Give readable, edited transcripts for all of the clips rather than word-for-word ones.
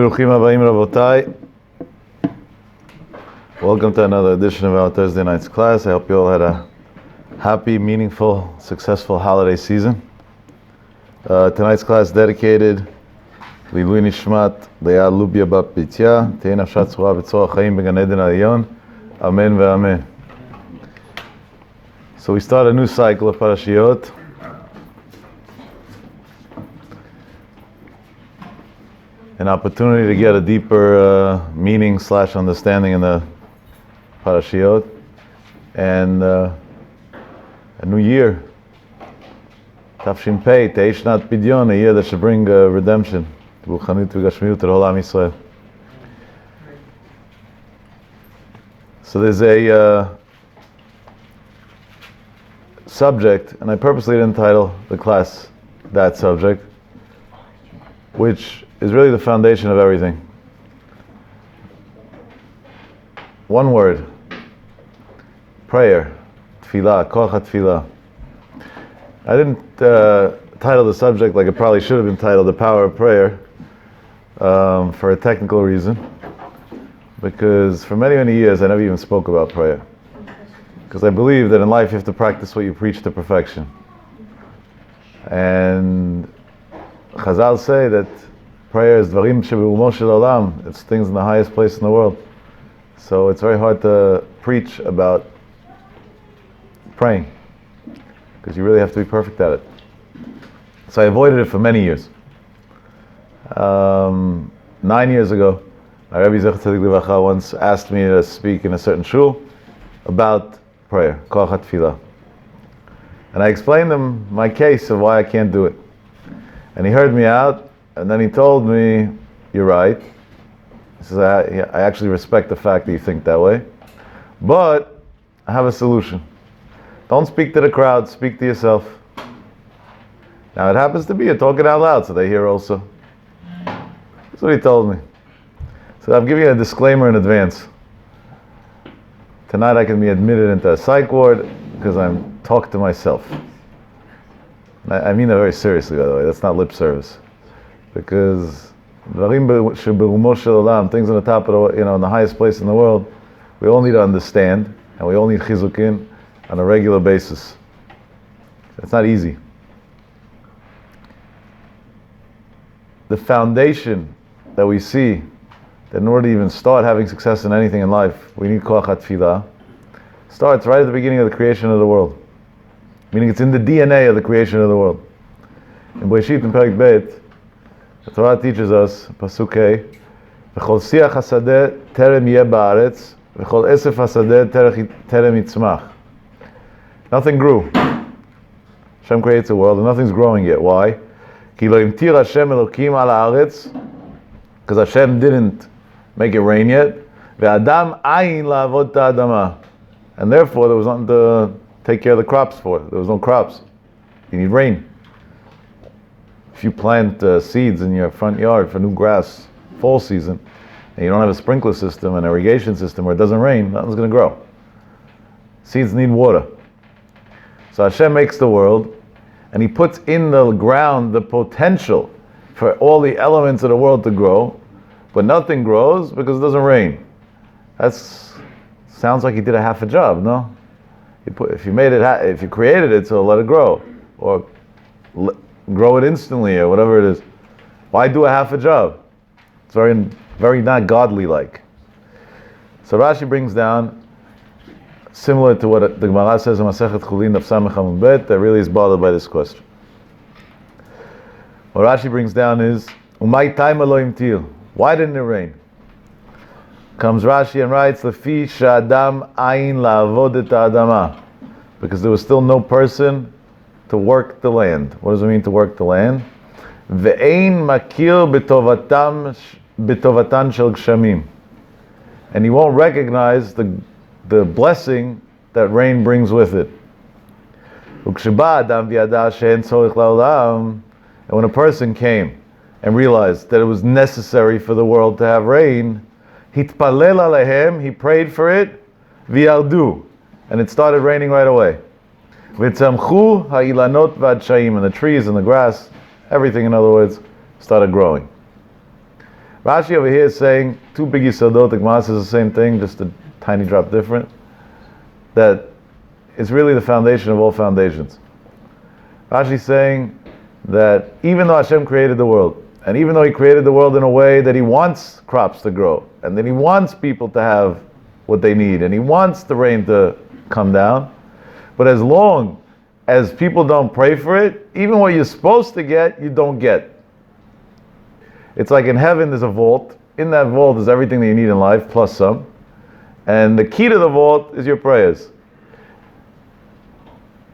Beruchim Habayim Rabotai. Welcome to another edition of our Thursday night's class. I hope you all had a happy, meaningful, successful holiday season. Tonight's class dedicated Lilui Nishmat Leah Lubia Bat Pitya Tehi Nafshat Tzura B'Tzor HaChaim B'Gan Eden Ha'Elyon. Amen ve'amen. So we start a new cycle of parashiyot. An opportunity to get a deeper meaning / understanding in the parashiyot, and a new year, Tafshin Pei, Teishnat Pidyon, a year that should bring redemption, Ruchanit v'Gashmiut to the whole Am Yisrael. So there's a subject, and I purposely didn't title the class that subject, which is really the foundation of everything. One word: prayer, tefillah, koach tefillah. I didn't title the subject like it probably should have been titled, The Power of Prayer, for a technical reason, because for many, many years I never even spoke about prayer. Because I believe that in life you have to practice what you preach to perfection. And Chazal say that prayer is dvarim sheberumo shel olam. It's things in the highest place in the world. So it's very hard to preach about praying, because you really have to be perfect at it. So I avoided it for many years. 9 years ago, my Rebbe Zecher Tzadik Livracha once asked me to speak in a certain shul about prayer, koach tefillah. And I explained him my case of why I can't do it. And he heard me out. And then he told me, "You're right." He says, I actually respect the fact that you think that way, but I have a solution. Don't speak to the crowd, speak to yourself. Now it happens to be you're talking out loud, so they hear also. That's what he told me. So I'm giving you a disclaimer in advance. Tonight I can be admitted into a psych ward because I'm talking to myself. I mean that very seriously, by the way. That's not lip service. Because things on the top of the, in the highest place in the world, we all need to understand, and we all need chizukin on a regular basis. It's not easy. The foundation that we see, that in order to even start having success in anything in life, we need koach tefillah, starts right at the beginning of the creation of the world. Meaning it's in the DNA of the creation of the world. In Bereshit and Perek Beit, the Torah teaches us, Pasuk Hey, V'chol siach hasadeh terem yeh ba'aretz, v'chol esef hasadeh terem yitzmach. Nothing grew. Hashem creates a world and nothing's growing yet. Why? Ki lo imtir Hashem Elokim al haaretz, because Hashem didn't make it rain yet. Ve'adam ayin la'avod ta'adama, and therefore there was nothing to take care of the crops for. There was no crops. You need rain. If you plant seeds in your front yard for new grass, fall season, and you don't have a sprinkler system, an irrigation system where it doesn't rain, nothing's going to grow. Seeds need water. So Hashem makes the world, and He puts in the ground the potential for all the elements of the world to grow, but nothing grows because it doesn't rain. That sounds like He did a half a job, no? If you created it, so let it grow, or grow it instantly, or whatever it is. Why do a half a job? It's very, very not godly-like. So Rashi brings down, similar to what the Gemara says in Masechet Chulin Daf Samech Amud Bet, that really is bothered by this question. What Rashi brings down is, Umay taima lo imtir. Why didn't it rain? Comes Rashi and writes, Lefi sha'adam ayin la'avod et ha'adama, because there was still no person to work the land. What does it mean to work the land? Ve'ein makir b'tovatan shel gshamim. And he won't recognize the blessing that rain brings with it. U'ksheba adam v'yada she'en tzorich la'olam. And when a person came and realized that it was necessary for the world to have rain, hitpalel alehem, he prayed for it, v'yardu, and it started raining right away. V'tzamchu ha'ilanot v'adshayim, and the trees and the grass, everything, in other words, started growing. Rashi over here is saying two big yisodot. The Gemara says the same thing, just a tiny drop different. That it's really the foundation of all foundations. Rashi is saying that even though Hashem created the world, and even though He created the world in a way that He wants crops to grow, and that He wants people to have what they need, and He wants the rain to come down, but as long as people don't pray for it, even what you're supposed to get, you don't get. It's like in heaven there's a vault. In that vault is everything that you need in life, plus some. And the key to the vault is your prayers.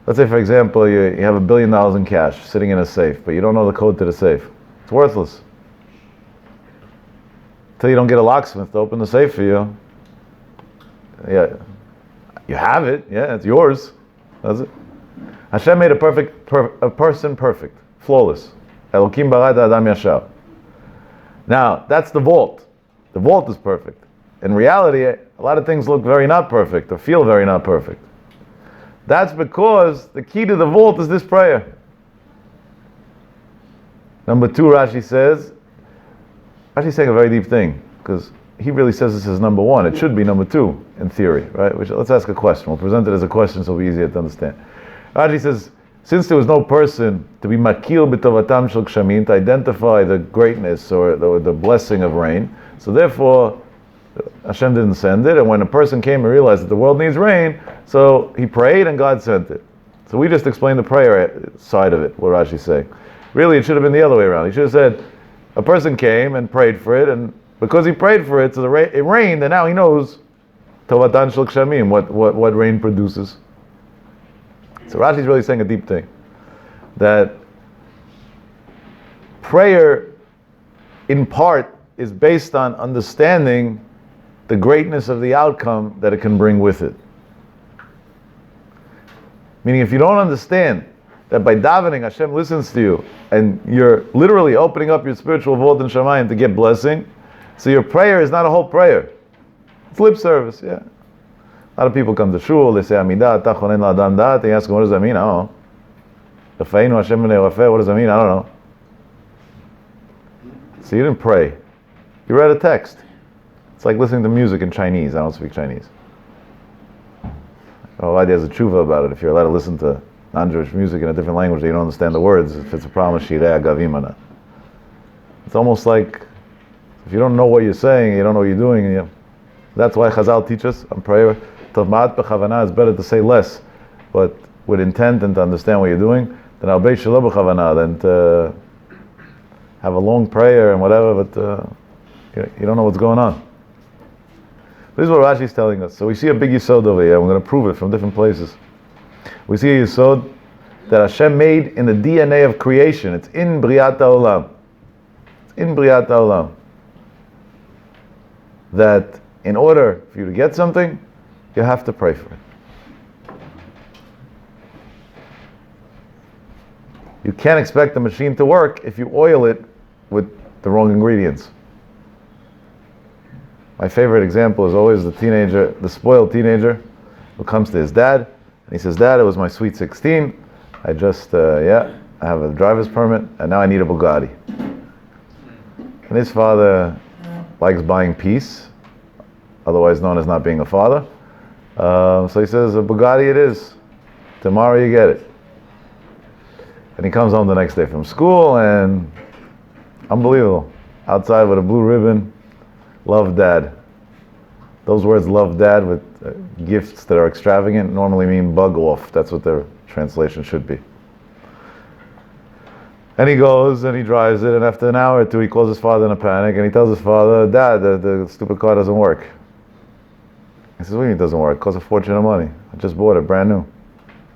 Let's say, for example, you have $1 billion in cash sitting in a safe, but you don't know the code to the safe. It's worthless. Until you don't get a locksmith to open the safe for you. Yeah, you have it. Yeah, it's yours. That's it. Hashem made a person perfect, flawless. Elokim bara adam yashar. Now, that's the vault. The vault is perfect. In reality, a lot of things look very not perfect, or feel very not perfect. That's because the key to the vault is this prayer. Number two, Rashi's saying a very deep thing, because he really says this is number one. It should be number two, in theory, right? Let's ask a question. We'll present it as a question so it'll be easier to understand. Rashi says, since there was no person to be makil b'tovatam shel kshamim, to identify the greatness or the blessing of rain, so therefore Hashem didn't send it, and when a person came and realized that the world needs rain, so he prayed and God sent it. So we just explained the prayer side of it, what Rashi's saying. Really, it should have been the other way around. He should have said, a person came and prayed for it, and because he prayed for it, so it rained, and now he knows tovatan shel kshamim, what rain produces. So Rashi's really saying a deep thing, that prayer, in part, is based on understanding the greatness of the outcome that it can bring with it. Meaning, if you don't understand that by davening Hashem listens to you, and you're literally opening up your spiritual vault in Shamayim to get blessing, so your prayer is not a whole prayer. It's lip service, yeah. A lot of people come to shul, they say, Amidah, tachonen la'adam da'at, they ask them, what does that mean? I don't know. Rafa'inu Hashem b'nei Rafeh, what does that mean? I don't know. So you didn't pray. You read a text. It's like listening to music in Chinese. I don't speak Chinese. Adi has a tshuva about it. If you're allowed to listen to non-Jewish music in a different language that you don't understand the words, if it's a problem, shirei agavim or not. It's almost like, if you don't know what you're saying, you don't know what you're doing, that's why Chazal teach us on prayer, Tavmat b'chavana, it's better to say less, but with intent and to understand what you're doing, than al beit shelo b'chavana, than to have a long prayer and whatever, but you don't know what's going on. This is what Rashi is telling us. So we see a big yisod over here. We're going to prove it from different places. We see a yisod that Hashem made in the DNA of creation. It's in Briat HaOlam. It's in Briat HaOlam. That in order for you to get something, you have to pray for it. You can't expect the machine to work if you oil it with the wrong ingredients. My favorite example is always the spoiled teenager who comes to his dad and he says, Dad, it was my sweet 16. I just, I have a driver's permit and now I need a Bugatti. And his father likes buying peace, otherwise known as not being a father. So he says, a Bugatti it is. Tomorrow you get it. And he comes home the next day from school and unbelievable. Outside with a blue ribbon, love Dad. Those words, love Dad, with gifts that are extravagant, normally mean bug off. That's what their translation should be. And he goes and he drives it, and after an hour or two he calls his father in a panic and he tells his father, Dad, the stupid car doesn't work. He says, what do you mean it doesn't work? It costs a fortune of money. I just bought it, brand new.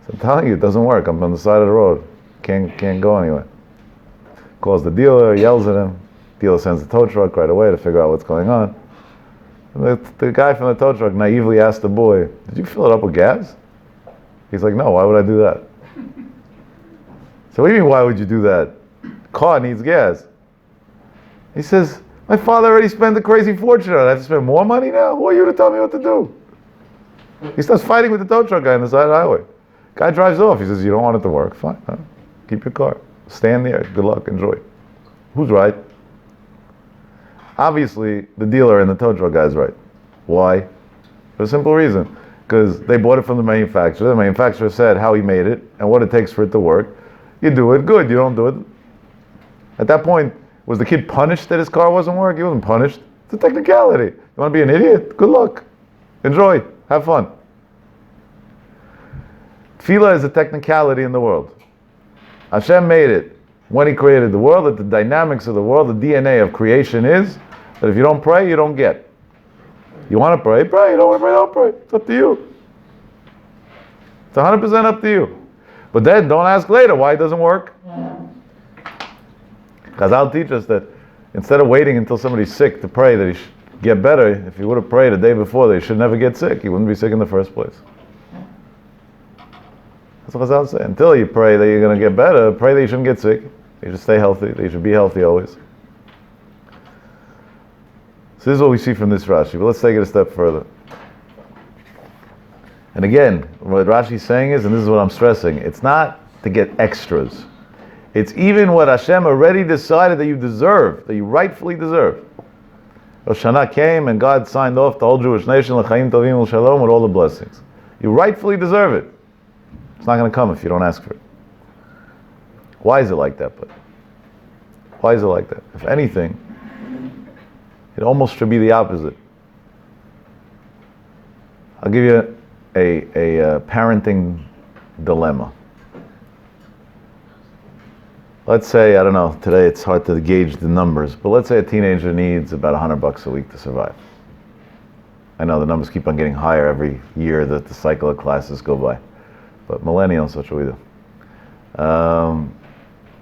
So I'm telling you, it doesn't work. I'm on the side of the road. Can't go anywhere. Calls the dealer, yells at him. Dealer sends the tow truck right away to figure out what's going on. And the guy from the tow truck naively asked the boy, did you fill it up with gas? He's like, no, why would I do that? So what do you mean, why would you do that? Car needs gas. He says, my father already spent a crazy fortune on it. I have to spend more money now? Who are you to tell me what to do? He starts fighting with the tow truck guy on the side of the highway. Guy drives off. He says, you don't want it to work? Fine. Huh? Keep your car. Stand there. Good luck. Enjoy. Who's right? Obviously, the dealer and the tow truck guy is right. Why? For a simple reason. Because they bought it from the manufacturer. The manufacturer said how he made it and what it takes for it to work. You do it, good. You don't do it. At that point, was the kid punished that his car wasn't working? He wasn't punished. It's a technicality. You want to be an idiot? Good luck. Enjoy. Have fun. Tefillah is a technicality in the world. Hashem made it when He created the world, that the dynamics of the world, the DNA of creation is that if you don't pray, you don't get. You want to pray, pray. You don't want to pray, don't pray. It's up to you. It's 100% up to you. But then don't ask later why it doesn't work. Chazal teach us that instead of waiting until somebody's sick to pray that he should get better, if he would have prayed a day before, they should never get sick. He wouldn't be sick in the first place. That's what Chazal say. Until you pray that you're going to get better, pray that you shouldn't get sick. You should stay healthy. That you should be healthy always. So this is what we see from this Rashi, but let's take it a step further. And again, what Rashi's saying is, and this is what I'm stressing, it's not to get extras. It's even what Hashem already decided that you deserve, that you rightfully deserve. Rosh Hashanah came and God signed off the whole Jewish nation, l'chaim tovim l'shalom, with all the blessings. You rightfully deserve it. It's not going to come if you don't ask for it. Why is it like that? But why is it like that? If anything, it almost should be the opposite. I'll give you a parenting dilemma. Let's say, I don't know, today it's hard to gauge the numbers, but let's say a teenager needs about $100 a week to survive. I know the numbers keep on getting higher every year that the cycle of classes go by. But millennials, what should we do?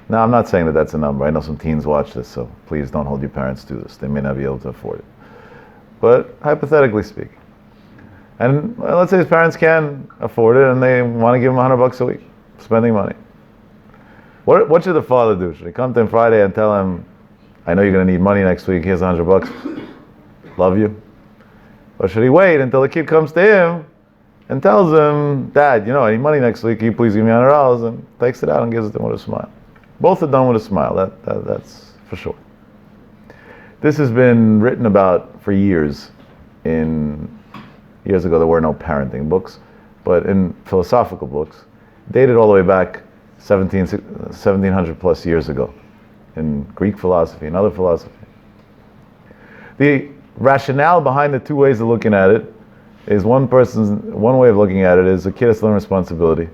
Now, I'm not saying that that's a number. I know some teens watch this, so please don't hold your parents to this. They may not be able to afford it. But hypothetically speaking, and let's say his parents can afford it and they want to give him $100 a week, spending money. What should the father do? Should he come to him Friday and tell him, I know you're going to need money next week, here's $100, love you? Or should he wait until the kid comes to him and tells him, Dad, I need money next week, can you please give me $100, and takes it out and gives it to him with a smile? Both are done with a smile, that's for sure. This has been written about for years. Years ago there were no parenting books, but in philosophical books, dated all the way back 1700 plus years ago, in Greek philosophy and other philosophy. The rationale behind the two ways of looking at it is one way of looking at it is a kid has to learn responsibility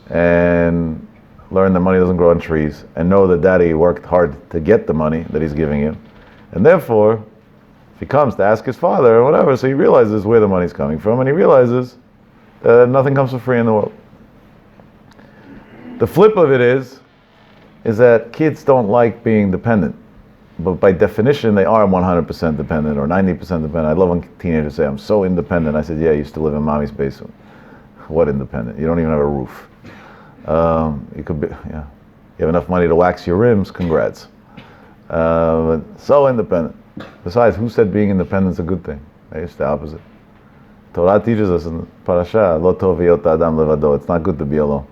and learn that money doesn't grow on trees, and know that daddy worked hard to get the money that he's giving you. And therefore, if he comes to ask his father or whatever, so he realizes where the money's coming from, and he realizes that nothing comes for free in the world. The flip of it is that kids don't like being dependent. But by definition, they are 100% dependent or 90% dependent. I love when teenagers say, I'm so independent. I said, yeah, you used to live in mommy's basement. What independent? You don't even have a roof. You could be, yeah. You have enough money to wax your rims, congrats. But so independent. Besides, who said being independent is a good thing? It's the opposite. Torah teaches us in Parasha, Lo tov hiyot adam levado. It's not good to be alone.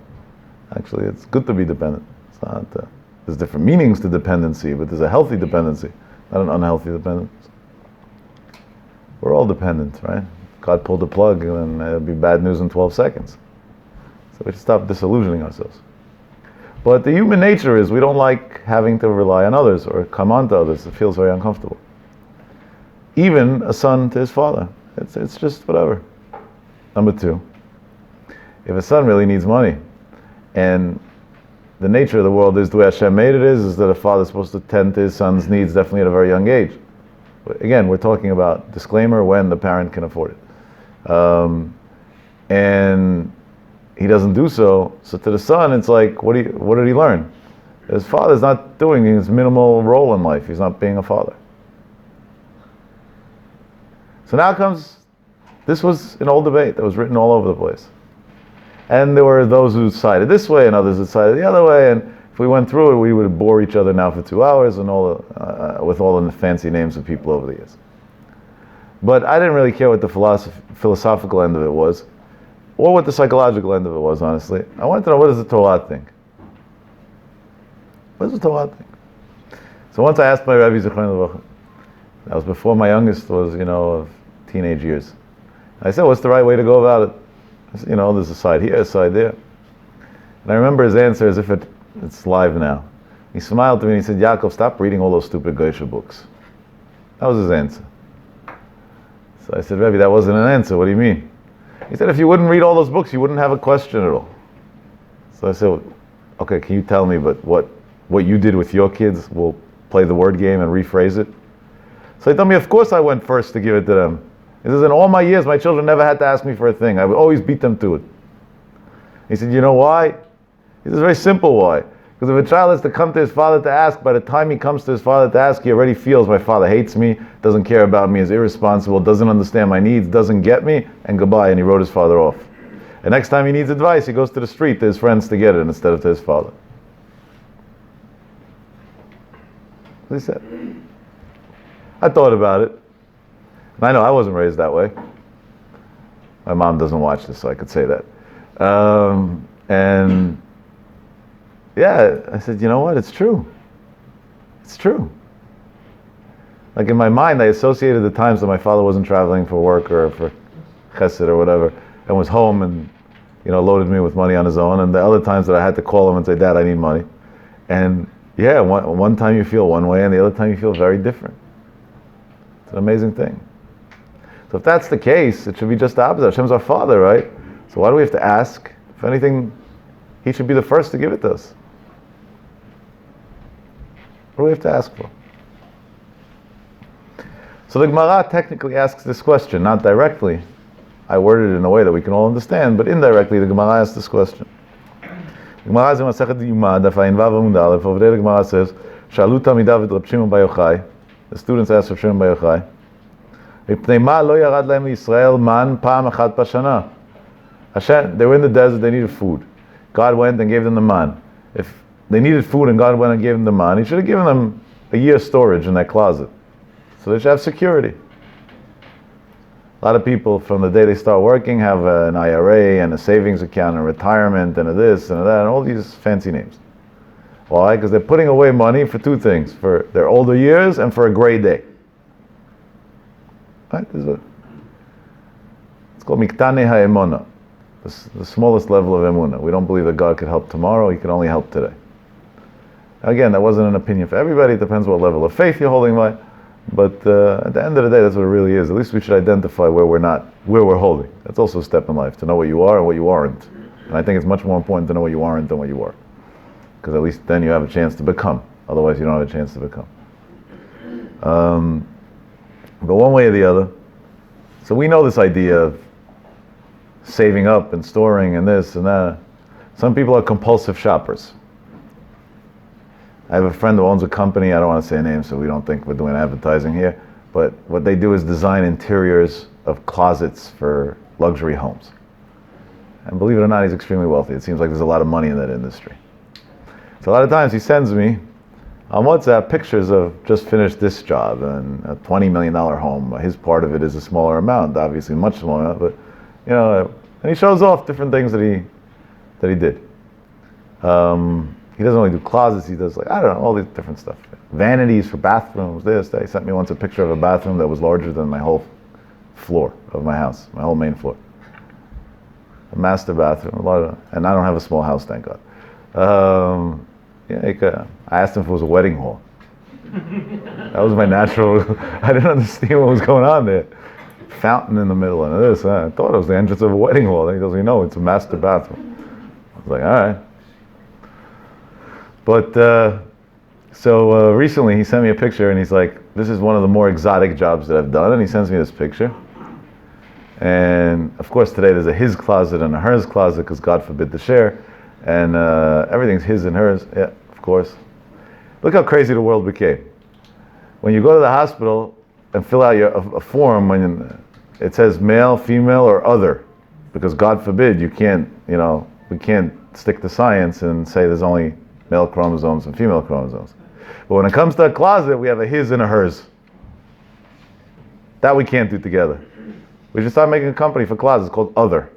Actually, it's good to be dependent. It's not. There's different meanings to dependency, but there's a healthy dependency, not an unhealthy dependence. We're all dependent, right? God pulled the plug, and it'll be bad news in 12 seconds. So we should stop disillusioning ourselves. But the human nature is we don't like having to rely on others or come on to others. It feels very uncomfortable. Even a son to his father. It's just whatever. Number two, if a son really needs money, and the nature of the world is the way Hashem made it is that a father is supposed to tend to his son's needs definitely at a very young age. But again, we're talking about disclaimer when the parent can afford it. And he doesn't do so. So to the son, it's like, what did he learn? His father's not doing his minimal role in life. He's not being a father. So now comes, this was an old debate that was written all over the place. And there were those who sided this way and others who sided the other way. And if we went through it, we would bore each other now for 2 hours and with all the fancy names of people over the years. But I didn't really care what the philosophical end of it was, or what the psychological end of it was, honestly. I wanted to know, what does the Torah think? What does the Torah think? So once I asked my Rebbe, That was before my youngest was, of teenage years. I said, what's the right way to go about it? I said, there's a side here, a side there. And I remember his answer as if it's live now. He smiled to me and he said, Yaakov, stop reading all those stupid Geisha books. That was his answer. So I said, Rebbe, that wasn't an answer. What do you mean? He said, if you wouldn't read all those books, you wouldn't have a question at all. So I said, okay, can you tell me, but what you did with your kids, we'll play the word game and rephrase it? So he told me, of course I went first to give it to them. He says, in all my years, my children never had to ask me for a thing. I would always beat them to it. He said, you know why? He says, very simple why. Because if a child is to come to his father to ask, by the time he comes to his father to ask, he already feels my father hates me, doesn't care about me, is irresponsible, doesn't understand my needs, doesn't get me, and goodbye, and he wrote his father off. And next time he needs advice, he goes to the street to his friends to get it instead of to his father. That's what he said. I thought about it. And I know I wasn't raised that way. My mom doesn't watch this, so I could say that. And yeah, I said, you know what? It's true. It's true. Like in my mind, I associated the times that my father wasn't traveling for work or for chesed or whatever, and was home and, loaded me with money on his own. And the other times that I had to call him and say, Dad, I need money. And yeah, one time you feel one way and the other time you feel very different. It's an amazing thing. So if that's the case, it should be just the opposite. Hashem's our Father, right? So why do we have to ask? If anything, He should be the first to give it to us. What do we have to ask for? So the Gemara technically asks this question, not directly. I worded it in a way that we can all understand, but indirectly the Gemara asks this question. The Gemara is in Masechet Yuma, Daf Ayin Vav Amud Aleph. Over there the Gemara says, Shalu Talmidav et Reb Shimon Bar Yochai. The students asked Reb Shimon Bar Yochai, מפני מה לא ירד להם לישראל מן פעם אחת בשנה? Hashem, they were in the desert, they needed food. God went and gave them the man. If they needed food and God went and gave them the man, He should have given them a year's storage in their closet. So they should have security. A lot of people, from the day they start working, have an IRA and a savings account and retirement and a this and a that and all these fancy names. Why? Because they're putting away money for two things, for their older years and for a gray day. Right? It's called Miktane Ha'emona, the smallest level of emunah. We don't believe that God could help tomorrow, He can only help today. Again, that wasn't an opinion for everybody. It depends what level of faith you're holding by. But at the end of the day, that's what it really is. At least we should identify where we're holding. That's also a step in life, to know what you are and what you aren't. And I think it's much more important to know what you aren't than what you are. Because at least then you have a chance to become. Otherwise, you don't have a chance to become. But one way or the other. So we know this idea of saving up and storing and this and that. Some people are compulsive shoppers. I have a friend who owns a company, I don't want to say a name so we don't think we're doing advertising here, but what they do is design interiors of closets for luxury homes. And believe it or not, he's extremely wealthy. It seems like there's a lot of money in that industry. So a lot of times he sends me on WhatsApp pictures of just finished this job and a $20 million home. His part of it is a smaller amount, obviously much smaller, but and he shows off different things that he did. He doesn't only do closets, he does all these different stuff. Vanities for bathrooms, this, that. He sent me once a picture of a bathroom that was larger than my whole floor of my house, my whole main floor. A master bathroom, and I don't have a small house, thank God. I asked him if it was a wedding hall. That was my natural. I didn't understand what was going on there. Fountain in the middle and this. I thought it was the entrance of a wedding hall. Then he goes, no, it's a master bathroom. I was like, all right. But so recently he sent me a picture and he's like, this is one of the more exotic jobs that I've done. And he sends me this picture. And of course today there's a his closet and a hers closet because God forbid to share. And everything's his and hers. Yeah, of course. Look how crazy the world became. When you go to the hospital and fill out a form when it says male, female, or other, because God forbid we can't stick to science and say there's only male chromosomes and female chromosomes. But when it comes to a closet, we have a his and a hers. That we can't do together. We should start making a company for closets called Other.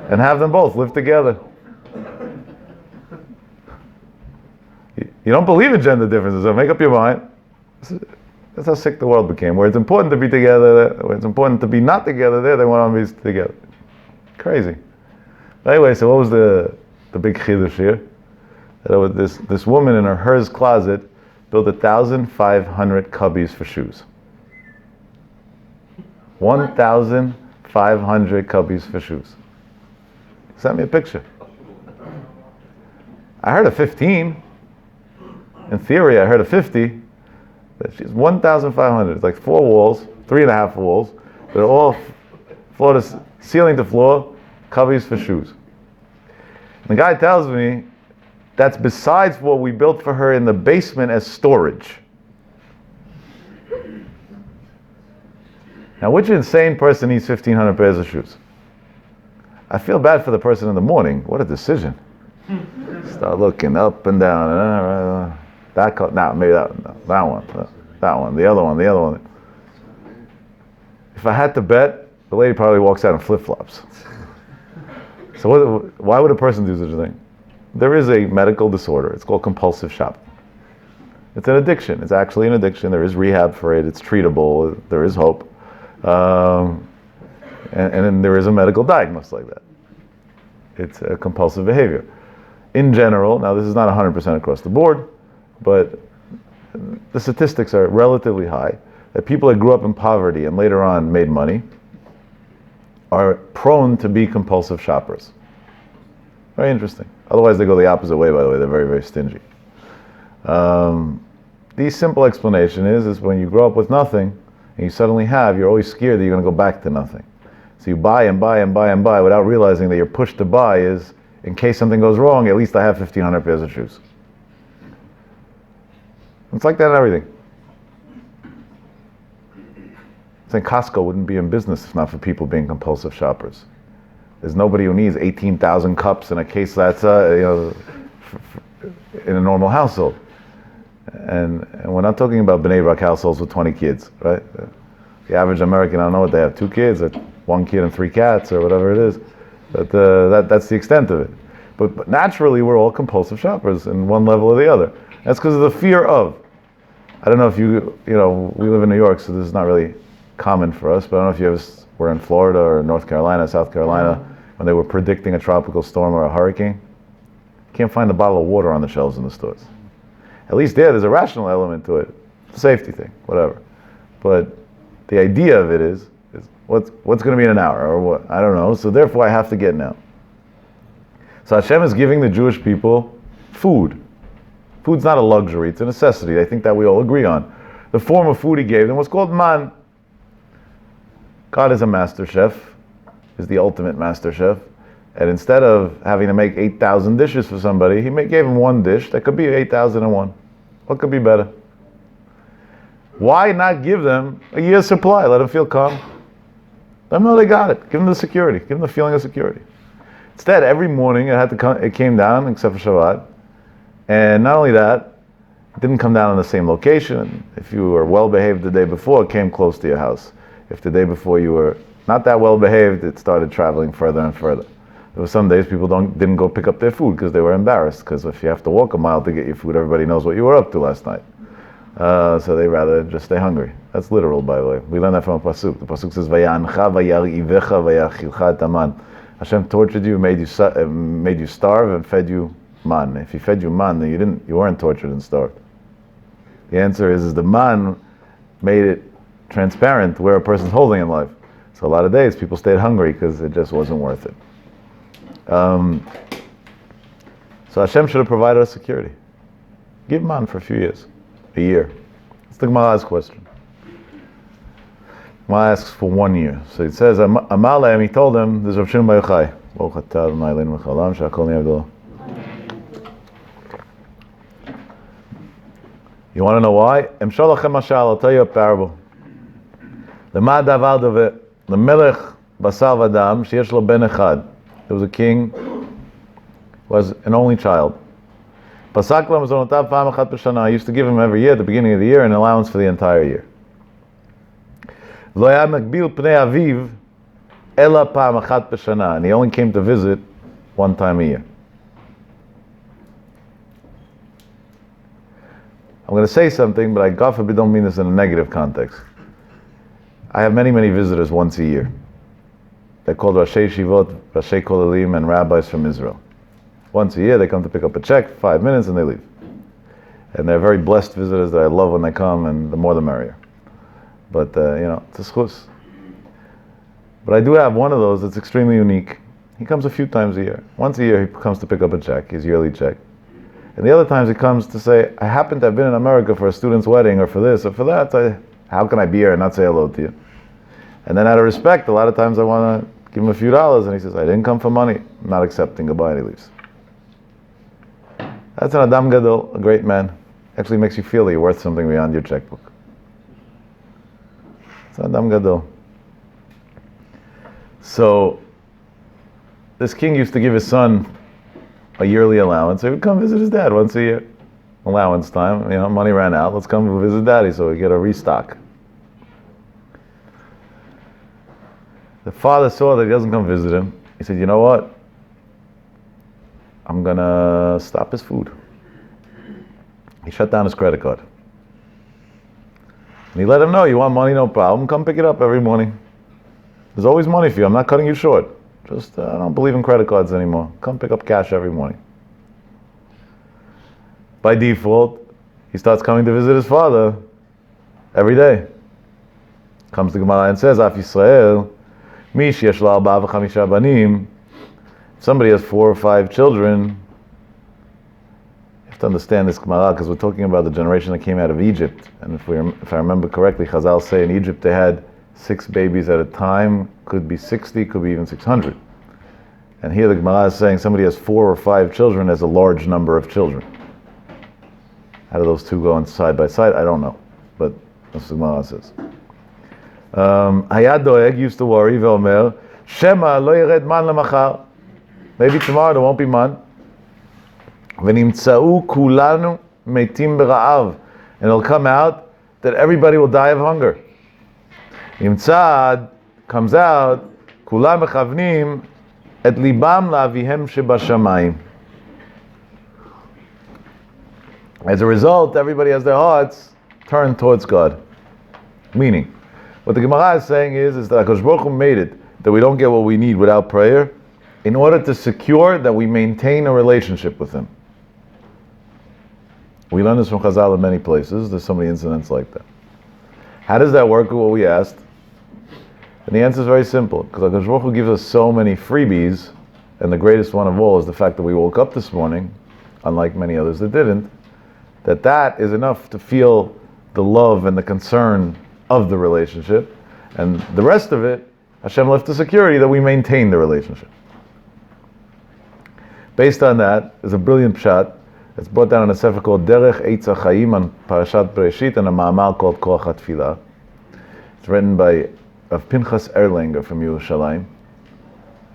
And have them both live together. You don't believe in gender differences, so make up your mind. That's how sick the world became. Where it's important to be together, where it's important to be not together, there they want to be together. Crazy. Anyway, so what was the big chiddush here? That was this woman in her hers closet built 1,500 cubbies for shoes. 1,500 cubbies for shoes. Sent me a picture. I heard of 15. In theory, I heard of 50. But she's 1,500. It's like 4 walls, 3.5 walls. They're all floor to ceiling to floor, cubbies for shoes. And the guy tells me that's besides what we built for her in the basement as storage. Now, which insane person needs 1,500 pairs of shoes? I feel bad for the person in the morning. What a decision. Start looking up and down. That one, no, maybe that one, the other one. If I had to bet, the lady probably walks out in flip-flops. So why would a person do such a thing? There is a medical disorder. It's called compulsive shopping. It's an addiction. It's actually an addiction. There is rehab for it. It's treatable. There is hope. And then there is a medical diagnosis like that. It's a compulsive behavior. In general, now this is not 100% across the board, but the statistics are relatively high, that people that grew up in poverty and later on made money are prone to be compulsive shoppers. Very interesting. Otherwise they go the opposite way, by the way. They're very, very stingy. The simple explanation is when you grow up with nothing and you suddenly have, you're always scared that you're going to go back to nothing. So you buy and buy and buy and buy without realizing that your push to buy is, in case something goes wrong, at least I have 1,500 pairs of shoes. It's like that in everything. I think Costco wouldn't be in business if not for people being compulsive shoppers. There's nobody who needs 18,000 cups in a case that's in a normal household. And we're not talking about Bnei Brak households with 20 kids, right? The average American, I don't know what they have, 2 kids, or 1 kid and 3 cats, or whatever it is. But that's the extent of it. But naturally, we're all compulsive shoppers in one level or the other. That's because of the fear of. I don't know if we live in New York, so this is not really common for us, but I don't know if you ever were in Florida or North Carolina, South Carolina, when they were predicting a tropical storm or a hurricane. You can't find a bottle of water on the shelves in the stores. At least there's a rational element to it. It's a safety thing, whatever. But the idea of it is what's going to be in an hour, or what? I don't know, so therefore I have to get now. So Hashem is giving the Jewish people food. Food's not a luxury, it's a necessity. I think that we all agree on. The form of food he gave them was called man. God is a master chef, is the ultimate master chef. And instead of having to make 8,000 dishes for somebody, he gave him one dish that could be 8,001. What could be better? Why not give them a year's supply? Let them feel calm. Let them know they got it. Give them the security. Give them the feeling of security. Instead, every morning it came down, except for Shabbat. And not only that, it didn't come down in the same location. If you were well behaved the day before, it came close to your house. If the day before you were not that well behaved, it started traveling further and further. There were some days people didn't go pick up their food because they were embarrassed, because if you have to walk a mile to get your food, everybody knows what you were up to last night. So they rather just stay hungry. That's literal, by the way. We learn that from a pasuk. The pasuk says, "Vayancha vayar'ivecha vayachilcha et haman." Hashem tortured you, made you starve, and fed you man. If he fed you man, then you weren't tortured and starved. The answer is the man made it transparent where a person's holding in life. So a lot of days people stayed hungry because it just wasn't worth it. So Hashem should have provided us security. Give man for a few years, a year. That's the Gemara's question. Gemara asks for 1 year. So it says, Amalem, he told them, there's Rav Shimon Bar Yochai. You want to know why? I'll tell you a parable. The melech basar v'dam sheyesh lo ben echad. There was a king, was an only child. Pasak lo mazonotav pa'am achat b'shana. He used to give him every year, at the beginning of the year, an allowance for the entire year. Lo haya makbil pnei aviv ela pa'am achat b'shana. And he only came to visit 1 time a year. I'm going to say something, but I, God forbid, don't mean this in a negative context. I have many, many visitors once a year. They're called Rashi Shivot, Rashi Kolelim, and rabbis from Israel. Once a year, they come to pick up a check, 5 minutes, and they leave. And they're very blessed visitors that I love when they come, and the more the merrier. But, it's a schus. But I do have one of those that's extremely unique. He comes a few times a year. Once a year, he comes to pick up a check, his yearly check. And the other times he comes to say, I happen to have been in America for a student's wedding, or for this, or for that. How can I be here and not say hello to you? And then out of respect, a lot of times I want to give him a few dollars, and he says, I didn't come for money. I'm not accepting. Goodbye, and he leaves. That's an Adam Gadol, a great man. Actually makes you feel that you're worth something beyond your checkbook. It's an Adam Gadol. So, this king used to give his son a yearly allowance. So he would come visit his dad once a year. Allowance time, money ran out. Let's come visit daddy so we get a restock. The father saw that he doesn't come visit him. He said, you know what? I'm going to stop his food. He shut down his credit card. And he let him know, you want money, no problem. Come pick it up every morning. There's always money for you. I'm not cutting you short. Just, I don't believe in credit cards anymore. Come pick up cash every morning. By default, he starts coming to visit his father every day. Comes to Gemara and says, Af Yisrael, Mi sheyesh lo arba'a v'chamisha banim. If somebody has 4 or 5 children, you have to understand this Gemara, because we're talking about the generation that came out of Egypt. And if I remember correctly, Chazal say in Egypt they had 6 babies at a time, could be 60, could be even 600. And here the Gemara is saying somebody has 4 or 5 children as a large number of children. How do those two go on side by side? I don't know, but that's what the Gemara says. Hayad Doeg used to worry, Ve'omer, Shema lo yered man lemachar. Maybe tomorrow there won't be man. V'nimtza'u kulanu meitim bera'av. And it'll come out that everybody will die of hunger. Nimtzad comes out, kulam mechavnim et libam la'avihem shebashamayim. As a result, everybody has their hearts turned towards God. Meaning, what the Gemara is saying is that HaKadosh Baruch Hu made it that we don't get what we need without prayer in order to secure that we maintain a relationship with Him. We learn this from Chazal in many places. There's so many incidents like that. How does that work with what we asked? And the answer is very simple, because HaKadosh Baruch Hu gives us so many freebies, and the greatest one of all is the fact that we woke up this morning, unlike many others that didn't, that is enough to feel the love and the concern of the relationship, and the rest of it, Hashem left the security that we maintain the relationship. Based on that, there's a brilliant pshat. It's brought down in a sefer called Derech Eitz HaChaim on Parashat Bereshit, and a ma'amar called Koach HaTfilah. It's written by Rav Pinchas Erlanger from Yerushalayim,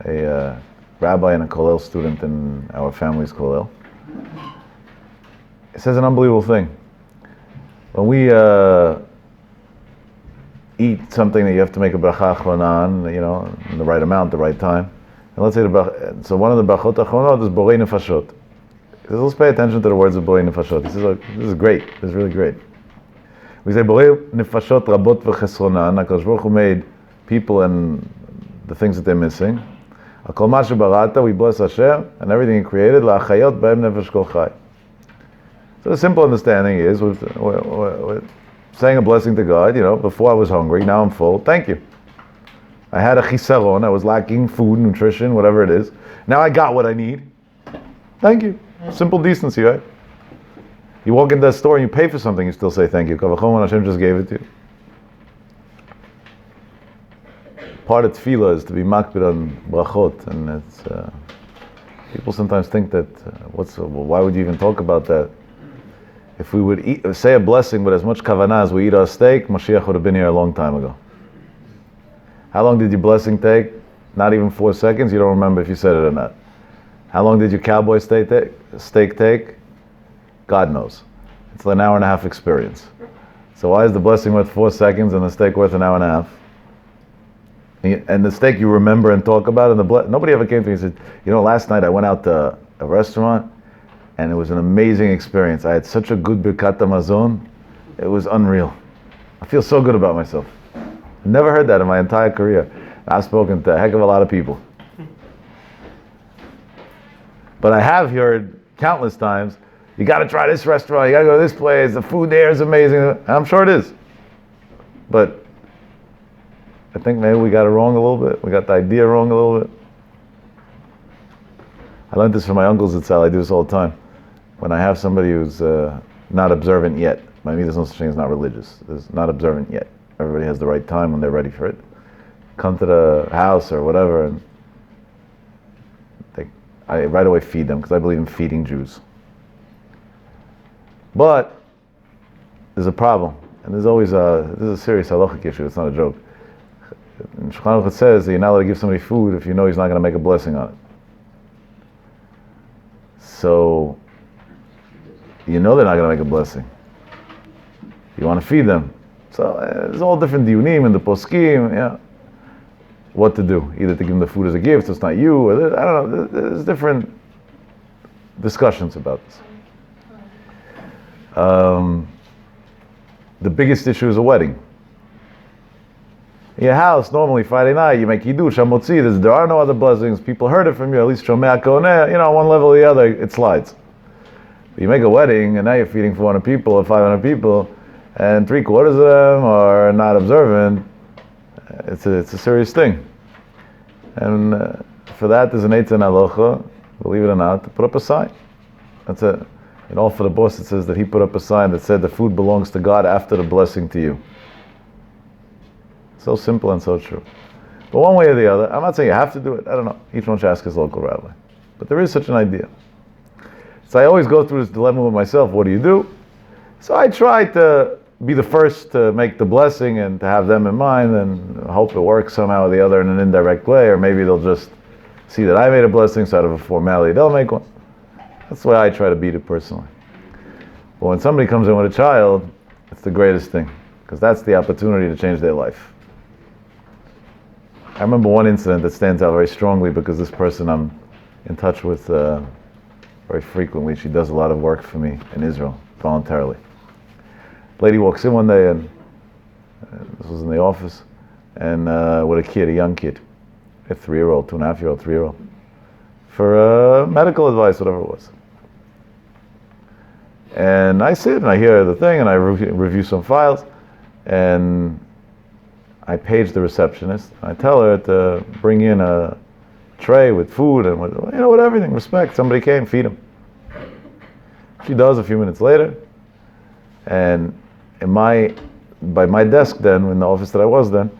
a rabbi and a kollel student in our family's kollel. It says an unbelievable thing. When we eat something that you have to make a bracha achrona on, in the right amount, the right time, and let's say so one of the brachot achronot is borei nefashot. He says, let's pay attention to the words of borei nefashot. He says, this is great. This is really great. We say borei nefashot rabot v'chesronan. HaKadosh Baruch Hu made people and the things that they're missing. Akol ma shebarata, we bless Hashem and everything He created. La'achayot b'hem nefesh kol chai. So the simple understanding is, we're saying a blessing to God, before I was hungry, now I'm full, thank you. I had a chisaron, I was lacking food, nutrition, whatever it is. Now I got what I need. Thank you. Simple decency, right? You walk into a store and you pay for something, you still say thank you. Kavachon when Hashem just gave it to you. Part of tefillah is to be makbid on brachot, and it's people sometimes think that why would you even talk about that? If we would say a blessing with as much kavanah as we eat our steak, Mashiach would have been here a long time ago. How long did your blessing take? Not even 4 seconds. You don't remember if you said it or not. How long did your cowboy steak take? God knows. It's an hour and a half experience. So why is the blessing worth 4 seconds and the steak worth an hour and a half? And the steak you remember and talk about, and nobody ever came to me and said, last night I went out to a restaurant And it was an amazing experience. I had such a good Birkat Hamazon. It was unreal. I feel so good about myself. I never heard that in my entire career. I've spoken to a heck of a lot of people. But I have heard countless times, you got to try this restaurant, you got to go to this place, the food there is amazing. And I'm sure it is. But I think maybe we got it wrong a little bit. We got the idea wrong a little bit. I learned this from my uncles at Sal. I do this all the time. When I have somebody who's not observant yet, I mean, there's no such thing as not religious. There's not observant yet. Everybody has the right time when they're ready for it. Come to the house or whatever, and I right away feed them because I believe in feeding Jews. But there's a problem, and there's always this is a serious halachic issue. It's not a joke. In Shulchan Aruch it says that you're not allowed to give somebody food if you know he's not going to make a blessing on it. So you know they're not going to make a blessing. You want to feed them. So there's all different diunim and the poskim, what to do. Either to give them the food as a gift, so it's not you, or I don't know, there's different discussions about this. The biggest issue is a wedding. In your house, normally Friday night, you make Kiddush, Hamotzi, there are no other blessings, people heard it from you, at least Shomea Koneh, one level or the other, it slides. But you make a wedding, and now you're feeding 400 people or 500 people, and 3/4 of them are not observant. It's a serious thing. And for that, there's an Eitzah Halacha, believe it or not, to put up a sign. That's it. For the boss, it says that he put up a sign that said the food belongs to God after the blessing to you. So simple and so true. But one way or the other, I'm not saying you have to do it, I don't know. Each one should ask his local rabbi. But there is such an idea. So I always go through this dilemma with myself, what do you do? So I try to be the first to make the blessing and to have them in mind and hope it works somehow or the other in an indirect way, or maybe they'll just see that I made a blessing, so out of a formality they'll make one. That's the way I try to beat it personally. But when somebody comes in with a child, it's the greatest thing, because that's the opportunity to change their life. I remember one incident that stands out very strongly because this person I'm in touch with very frequently. She does a lot of work for me in Israel, voluntarily. Lady walks in one day, and this was in the office, and with a kid, a young kid, a 3-year-old, 2.5-year-old, 3-year-old, for medical advice, whatever it was. And I sit and I hear the thing, and I review some files, and I page the receptionist. I tell her to bring in a tray with food and with everything, respect. Somebody came, feed him. She does a few minutes later, and by my desk then, in the office that I was then,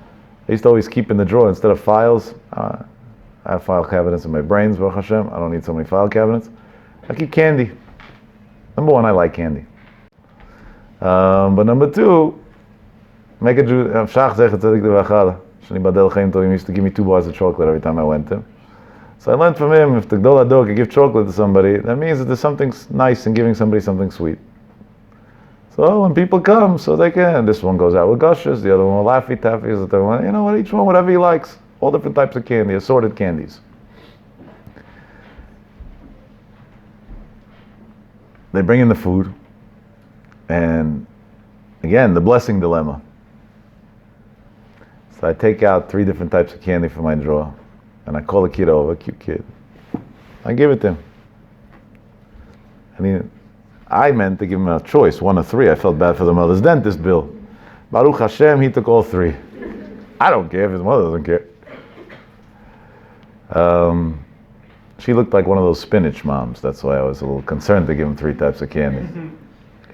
I used to always keep in the drawer, instead of files, I have file cabinets in my brains, Baruch Hashem. I don't need so many file cabinets. I keep candy. Number one, I like candy. But number two, make a Jew, Shach Zechet Tzadik Levachada. Shani Badel Chaim Tovim used to give me 2 bars of chocolate every time I went to him. So I learned from him, if the Gdol Hador could give chocolate to somebody, that means that there's something nice in giving somebody something sweet. So when people come, so they can, this one goes out with gushes, the other one with Laffy Taffies, the third one, each one, whatever he likes. All different types of candy, assorted candies. They bring in the food, and again, the blessing dilemma. So I take out 3 different types of candy from my drawer, and I call the kid over, a cute kid. I give it to him. I meant to give him a choice, 1 or 3. I felt bad for the mother's dentist bill. Baruch Hashem, he took all 3. I don't care if his mother doesn't care. She looked like one of those spinach moms. That's why I was a little concerned to give him 3 types of candy.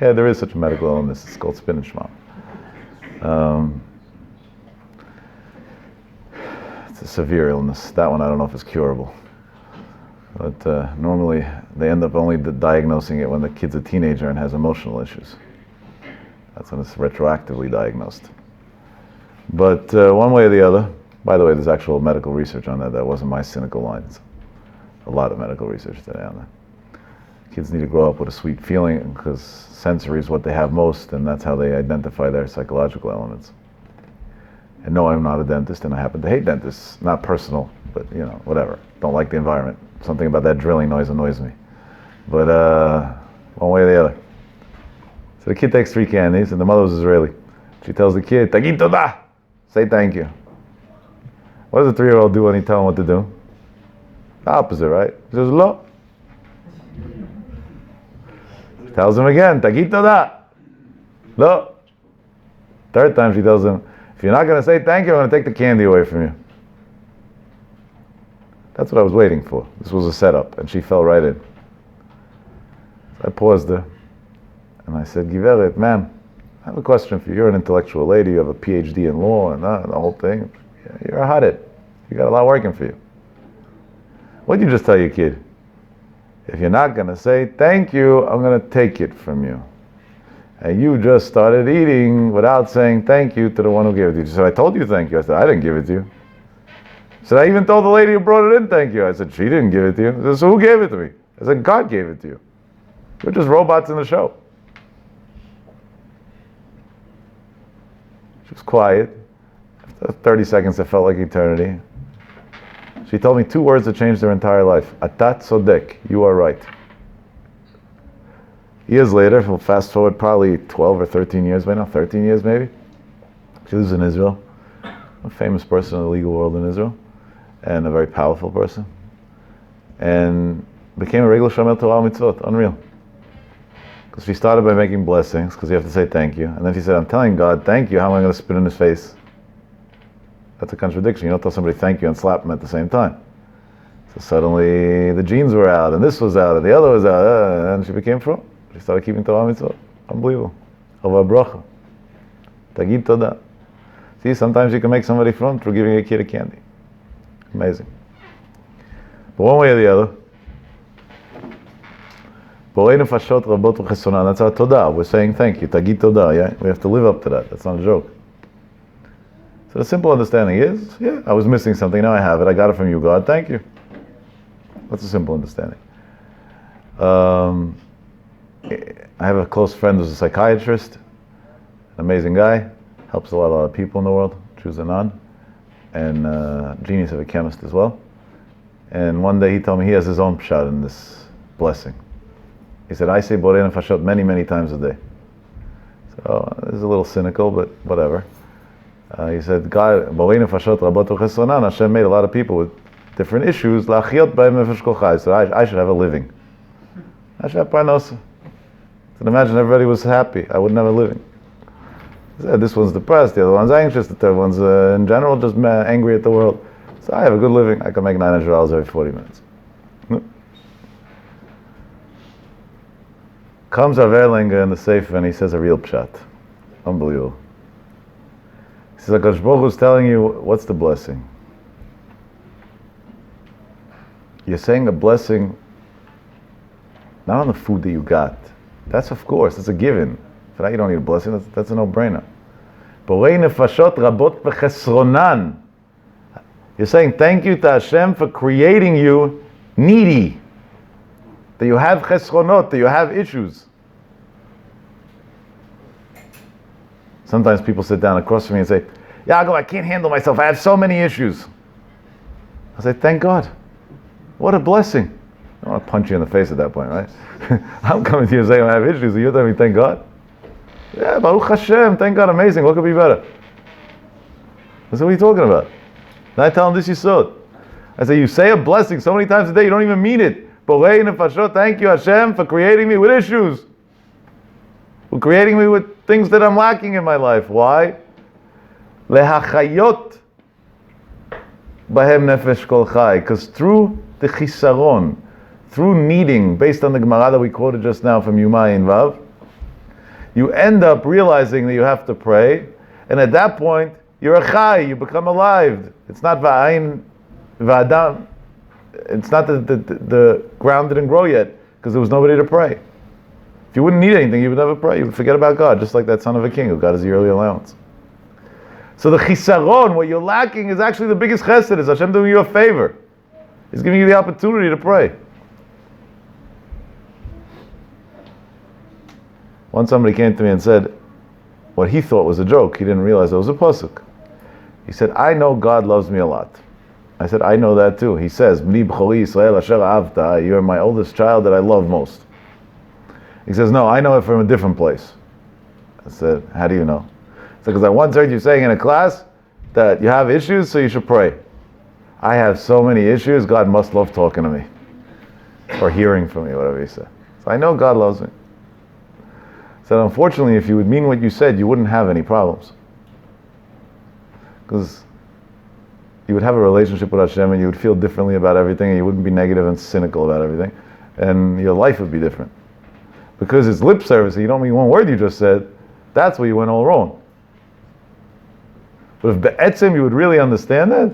Yeah, there is such a medical illness. It's called spinach mom. It's a severe illness. That one I don't know if it's curable. But normally they end up only diagnosing it when the kid's a teenager and has emotional issues. That's when it's retroactively diagnosed. But one way or the other, by the way, there's actual medical research on that. That wasn't my cynical lines. A lot of medical research today on that. Kids need to grow up with a sweet feeling because sensory is what they have most, and that's how they identify their psychological elements. And no, I'm not a dentist, and I happen to hate dentists. Not personal, but whatever. Don't like the environment. Something about that drilling noise annoys me. But one way or the other. So the kid takes 3 candies, and the mother was Israeli. She tells the kid, "Tagid toda," say thank you. What does a 3-year-old do when you tell him what to do? The opposite, right? He says, "Lo." She tells him again, "Tagid toda." Lo. 3rd time she tells him, "If you're not going to say thank you, I'm going to take the candy away from you." That's what I was waiting for. This was a setup, and she fell right in. So I paused her, and I said, "Giveret, ma'am, I have a question for you. You're an intellectual lady. You have a PhD in law and the whole thing. You're a hothead. You got a lot working for you. What did you just tell your kid? If you're not going to say thank you, I'm going to take it from you. And you just started eating without saying thank you to the one who gave it to you." She said, "I told you thank you." I said, "I didn't give it to you." She said, "I even told the lady who brought it in thank you." I said, "She didn't give it to you." She said, "So who gave it to me?" I said, "God gave it to you. We're just robots in the show." She was quiet. After 30 seconds, it felt like eternity. She told me 2 words that changed her entire life. "Atat sodek," you are right. Years later, we'll fast forward probably 12 or 13 years by now, 13 years maybe. She lives in Israel, a famous person in the legal world in Israel, and a very powerful person. And became a regular Shomer Torah mitzvot, unreal. Because she started by making blessings, because you have to say thank you. And then she said, "I'm telling God, thank you, how am I going to spit in his face?" That's a contradiction. You don't tell somebody thank you and slap him at the same time. So suddenly the genes were out, and this was out, and the other was out, and she became frum. She started keeping Torah mitzvot. Unbelievable. Ava bracha. Tagid toda. See, sometimes you can make somebody frum through giving a kid a candy. Amazing. But one way or the other, that's our todah. We're saying thank you. Tagid toda, yeah? We have to live up to that. That's not a joke. So the simple understanding is, yeah, I was missing something, now I have it. I got it from you, God. Thank you. That's a simple understanding. I have a close friend who's a psychiatrist, an amazing guy, helps a lot of people in the world, Jews and non, and genius of a chemist as well. And one day he told me he has his own pshat in this blessing. He said, "I say Borei Nefashot many, many times a day." So this is a little cynical, but whatever. He said, "God, Borei Nefashot Rabot U'Chesronan," Hashem made a lot of people with different issues. La'achiyot b'hem nefesh kol chai. So I should have a living. I should have parnosa. So imagine everybody was happy. I wouldn't have a living. He said, this one's depressed, the other one's anxious, the third one's in general just angry at the world. So I have a good living. I can make $900 every 40 minutes. Comes Rav Erlinger in the Sefer and he says a real pshat. Unbelievable. He says, HaKadosh Baruch Hu is telling you, what's the blessing? You're saying a blessing not on the food that you got. That's of course, it's a given. For that you don't need a blessing, that's a no-brainer. Borei nefashot rabot b'chesronan. You're saying thank you to Hashem for creating you needy. That you have chesronot, that you have issues. Sometimes people sit down across from me and say, Yaakov, I can't handle myself, I have so many issues. I say, thank God. What a blessing. I don't want to punch you in the face at that point, right? I'm coming to you and saying I have issues, and you're telling me, thank God? Yeah, Baruch Hashem, thank God, amazing, what could be better? I said, what are you talking about? And I tell him this yisod. I say, you say a blessing so many times a day, you don't even mean it. Borei nefashot, thank you Hashem for creating me with issues. For creating me with things that I'm lacking in my life. Why? Lehachayot bahem nefesh kol chai. Because through the chisaron, through needing, based on the Gemara that we quoted just now from Yumai and Vav, you end up realizing that you have to pray, and at that point, you're a chai, you become alive. It's not va'ayin, va'adam. It's not the ground didn't grow yet, because there was nobody to pray. If you wouldn't need anything, you would never pray. You would forget about God, just like that son of a king who got his yearly allowance. So the chisaron, what you're lacking, is actually the biggest chesed. Is Hashem doing you a favor. He's giving you the opportunity to pray. Once somebody came to me and said what he thought was a joke. He didn't realize it was a pasuk. He said, I know God loves me a lot. I said, I know that too. He says, Bni b'chori Yisrael asher ahavta, you're my oldest child that I love most. He says, no, I know it from a different place. I said, how do you know? He said, because I once heard you saying in a class that you have issues, so you should pray. I have so many issues, God must love talking to me. Or hearing from me, whatever he said. So I know God loves me. He said, unfortunately, if you would mean what you said, you wouldn't have any problems. Because you would have a relationship with Hashem and you would feel differently about everything and you wouldn't be negative and cynical about everything. And your life would be different. Because it's lip service and you don't mean one word you just said, that's where you went all wrong. But if be'etzim you would really understand that,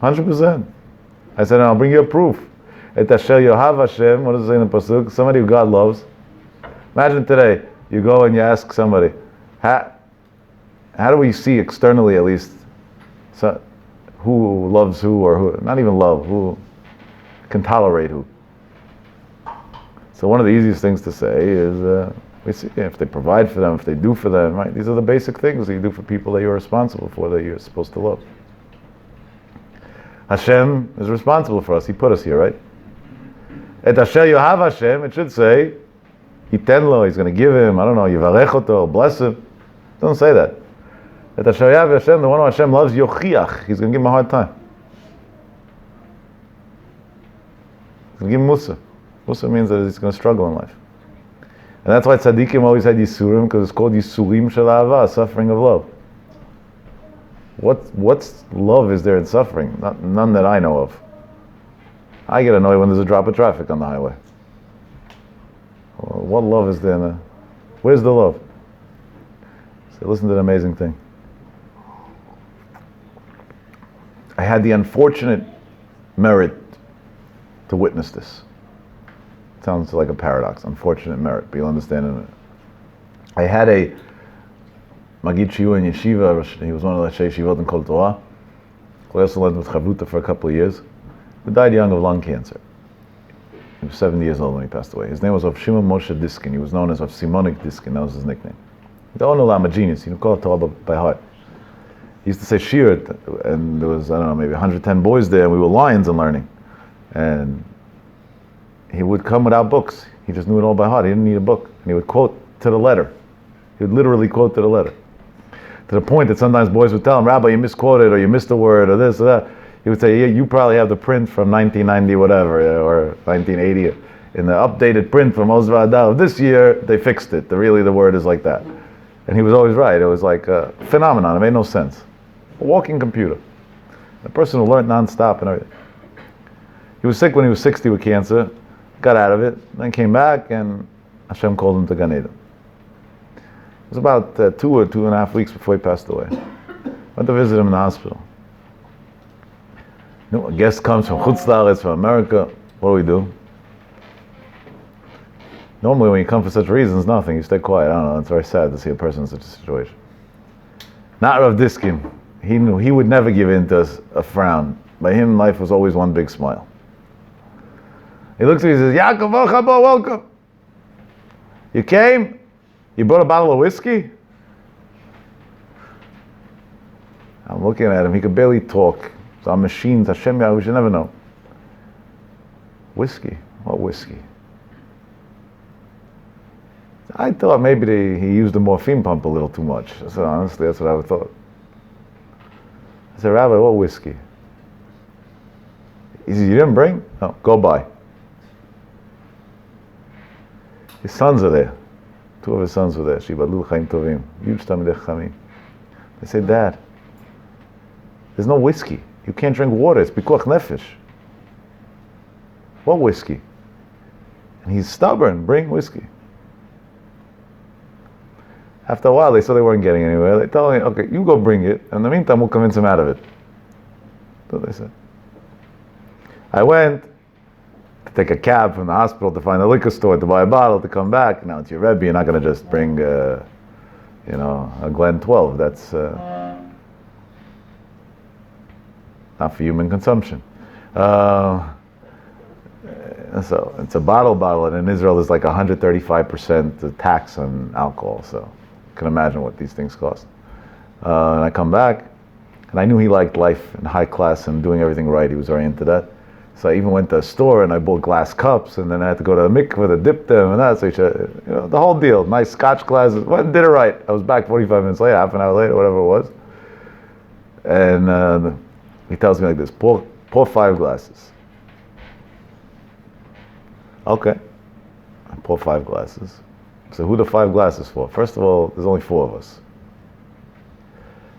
100%. I said, I'll bring you a proof. Et asher yohav Hashem, what does it say in the pasuk? Somebody who God loves. Imagine today, you go and you ask somebody, how do we see externally at least, so, who loves who, or who, not even love, who can tolerate who? So one of the easiest things to say is, we see if they provide for them, if they do for them, right? These are the basic things that you do for people that you're responsible for, that you're supposed to love. Hashem is responsible for us. He put us here, right? Et asher yohav Hashem, it should say, Yiten lo, he's going to give him, I don't know, yivarech oto, bless him. It doesn't say that. Et asher yohav Hashem, the one who Hashem loves, yochiach, he's going to give him a hard time. He's going to give him musa. Musa means that he's going to struggle in life. And that's why tzaddikim always had yisurim, because it's called yisurim shel ahava, suffering of love. What's love is there in suffering? None that I know of. I get annoyed when there's a drop of traffic on the highway. Well, what love is there? Where's the love? So listen to the amazing thing. I had the unfortunate merit to witness this. It sounds like a paradox, unfortunate merit, but you'll understand in a minute. I had a Magid Shiur in Yeshiva. He was one of the Shei Yeshivot in Kol Torah. He also lived with Chavruta for a couple of years. He died young of lung cancer. He was 70 years old when he passed away. His name was Rav Shimon Moshe Diskin. He was known as Rav Simonik Diskin. That was his nickname. The owner of a genius. He knew Kol Torah by heart. He used to say Shir, and there was, I don't know, maybe 110 boys there, and we were lions in learning. And he would come without books. He just knew it all by heart. He didn't need a book. And he would quote to the letter. He would literally quote to the letter. To the point that sometimes boys would tell him, Rabbi, you misquoted, or you missed a word, or this or that. He would say, yeah, you probably have the print from 1990 whatever, or 1980. In the updated print from Ozvada of this year, they fixed it. Really, the word is like that. And he was always right. It was like a phenomenon. It made no sense. A walking computer. A person who learned nonstop and everything. He was sick when he was 60 with cancer, got out of it, then came back, and Hashem called him to Gan Eden. It was about 2 or 2.5 weeks before he passed away. Went to visit him in the hospital. You know, a guest comes from Chutz La'aretz, from America. What do? Normally when you come for such reasons, nothing. You stay quiet. I don't know. It's very sad to see a person in such a situation. Not Rav Diskin. He knew he would never give in to a frown. By him, life was always one big smile. He looks at me and says, Yaakov Chabo, welcome. You came? You brought a bottle of whiskey? I'm looking at him. He could barely talk. So our machines, Hashem Yahweh, we should never know. Whiskey? What whiskey? I thought maybe he used the morphine pump a little too much. I said, honestly, that's what I would thought. I said, Rabbi, what whiskey? He said, you didn't bring? No, go buy. His sons are there. 2 of his sons were there. Shibadlu Chaim Tovim. Huge Talmidei Chachamim. They said, Dad, there's no whiskey. You can't drink water. It's pikuach nefesh. What whiskey? And he's stubborn. Bring whiskey. After a while, they saw they weren't getting anywhere. They told me, okay, you go bring it. In the meantime, we'll convince him out of it. That's what they said. I went to take a cab from the hospital to find a liquor store to buy a bottle to come back. Now it's your Rebbe. You're not going to just bring, a Glen 12. That's not for human consumption. So it's a bottle, and in Israel there's like 135% tax on alcohol. So you can imagine what these things cost. And I come back, and And I knew he liked life and high class and doing everything right. He was very into that. So I even went to a store and I bought glass cups, and then I had to go to the mikveh to dip them and that. So the whole deal. Nice Scotch glasses. Well, did it right. I was back 45 minutes later, half an hour later, whatever it was. And he tells me like this: pour 5 glasses. Okay. I pour 5 glasses. So who the 5 glasses for? First of all, there's only 4 of us.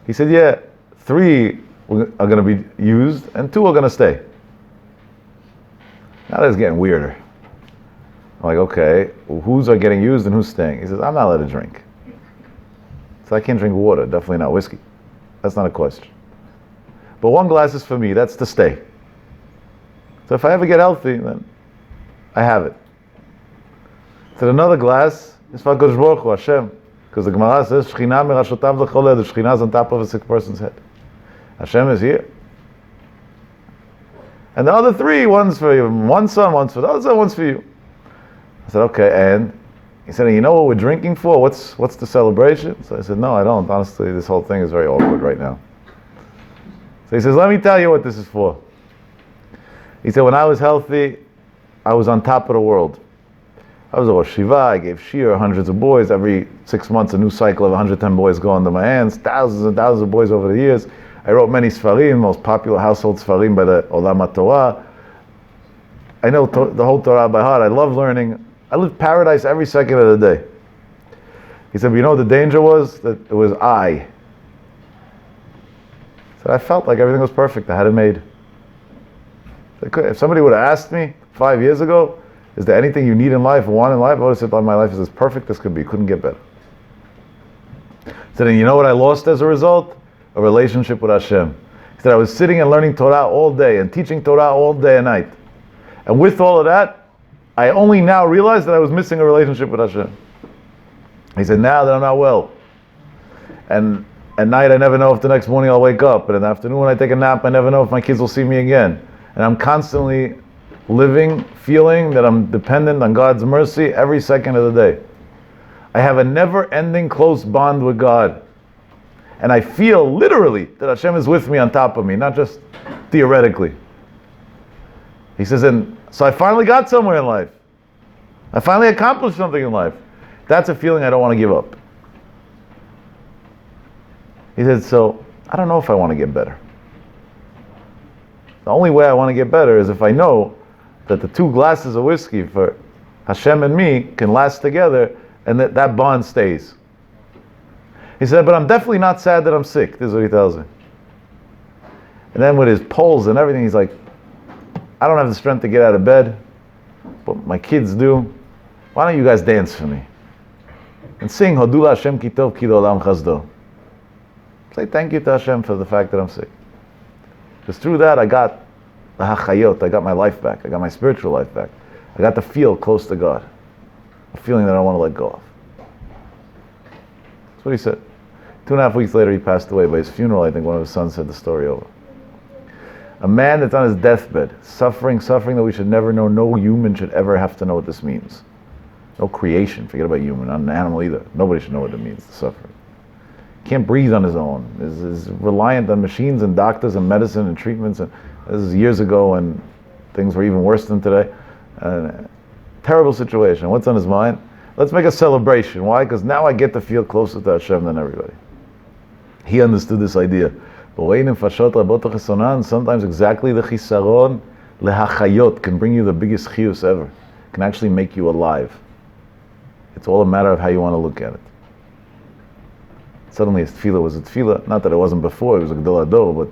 He said, yeah, 3 are going to be used and 2 are going to stay. Now that's getting weirder. I'm like, okay, well, who's are getting used and who's staying? He says, I'm not allowed to drink. So I can't drink water, definitely not whiskey. That's not a question. But 1 glass is for me, that's to stay. So if I ever get healthy, then I have it. So another glass is for HaKadosh Baruch Hu, Hashem. Because the Gemara says, Shechina merashotav l'chol ed, the Shechina is on top of a sick person's head. Hashem is here. And the other 3, one's for you, one son, one's for the other son, one's for you. I said, okay, and he said, you know what we're drinking for? What's the celebration? So I said, no, I don't. Honestly, this whole thing is very awkward right now. So he says, let me tell you what this is for. He said, when I was healthy, I was on top of the world. I was a Rosh Shiva, I gave shir, hundreds of boys. Every 6 months, a new cycle of 110 boys go into my hands, thousands and thousands of boys over the years. I wrote many Sfarim, most popular household Sfarim by the Olam HaTorah. I know the whole Torah by heart. I love learning. I lived paradise every second of the day. He said, but you know what the danger was? That it was I. So I felt like everything was perfect. I had it made. If somebody would have asked me 5 years ago, is there anything you need in life or want in life? I would have said, my life is as perfect as could be. Couldn't get better. So then you know what I lost as a result? A relationship with Hashem. He said, I was sitting and learning Torah all day and teaching Torah all day and night. And with all of that, I only now realized that I was missing a relationship with Hashem. He said, now that I'm not well, and at night I never know if the next morning I'll wake up, and in the afternoon when I take a nap, I never know if my kids will see me again. And I'm constantly living, feeling that I'm dependent on God's mercy every second of the day. I have a never-ending close bond with God. And I feel literally that Hashem is with me on top of me, not just theoretically. He says, and so I finally got somewhere in life. I finally accomplished something in life. That's a feeling I don't want to give up. He said, so I don't know if I want to get better. The only way I want to get better is if I know that the 2 glasses of whiskey for Hashem and me can last together and that bond stays. He said, but I'm definitely not sad that I'm sick. This is what he tells me. And then with his polls and everything, he's like, I don't have the strength to get out of bed, but my kids do. Why don't you guys dance for me? And sing, Hodula Hashem ki tov ki l'olam chasdo. Say thank you to Hashem for the fact that I'm sick. Because through that, I got the hachayot, I got my life back, I got my spiritual life back. I got to feel close to God. A feeling that I don't want to let go of. That's what he said. 2.5 weeks later, he passed away. By his funeral, I think one of his sons said the story over. A man that's on his deathbed, suffering that we should never know. No human should ever have to know what this means. No creation, forget about human, not an animal either. Nobody should know what it means to suffer. Can't breathe on his own. Is reliant on machines and doctors and medicine and treatments. And this is years ago when things were even worse than today. Terrible situation. What's on his mind? Let's make a celebration. Why? Because now I get to feel closer to Hashem than everybody. He understood this idea. Sometimes exactly the chisaron lehachayot can bring you the biggest chiyus ever. Can actually make you alive. It's all a matter of how you want to look at it. Suddenly his tefillah was a tefillah. Not that it wasn't before, it was a Gedol Hador, but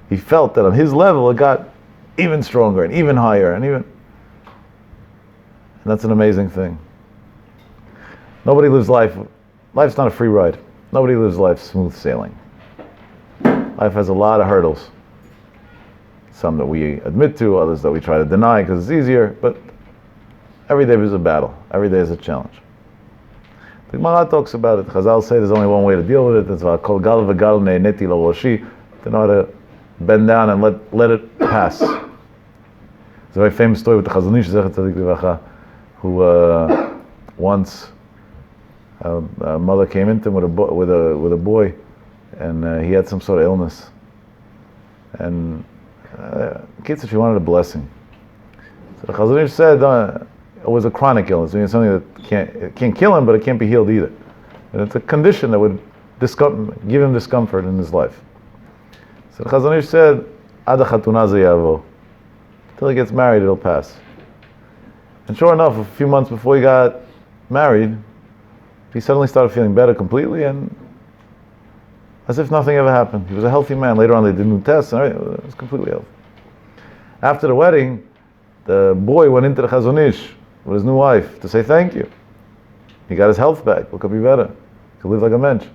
he felt that on his level it got even stronger and even higher and that's an amazing thing. Nobody lives life's not a free ride. Nobody lives life smooth sailing. Life has a lot of hurdles. Some that we admit to, others that we try to deny because it's easier, but every day is a battle. Every day is a challenge. The Gemara talks about it. Chazal say there's only one way to deal with it. It's kol gal v'gal ne'neti lo roshi. To know how to bend down and let it pass. It's a very famous story with the Chazon Ish Zecher Tzadik Livracha, who once a mother came into him with a boy, and he had some sort of illness. And kids, if you wanted a blessing. So the Chazon Ish said it was a chronic illness. I mean, it's something that it can't kill him, but it can't be healed either. And it's a condition that would give him discomfort in his life. So the Chazon Ish said, Ada chatuna ze yavo. Till he gets married, it'll pass. And sure enough, a few months before he got married, he suddenly started feeling better completely, and as if nothing ever happened. He was a healthy man. Later on, they did new tests, and everything. It was completely healthy. After the wedding, the boy went into the Chazon Ish with his new wife to say thank you. He got his health back. What could be better? He could live like a mensch.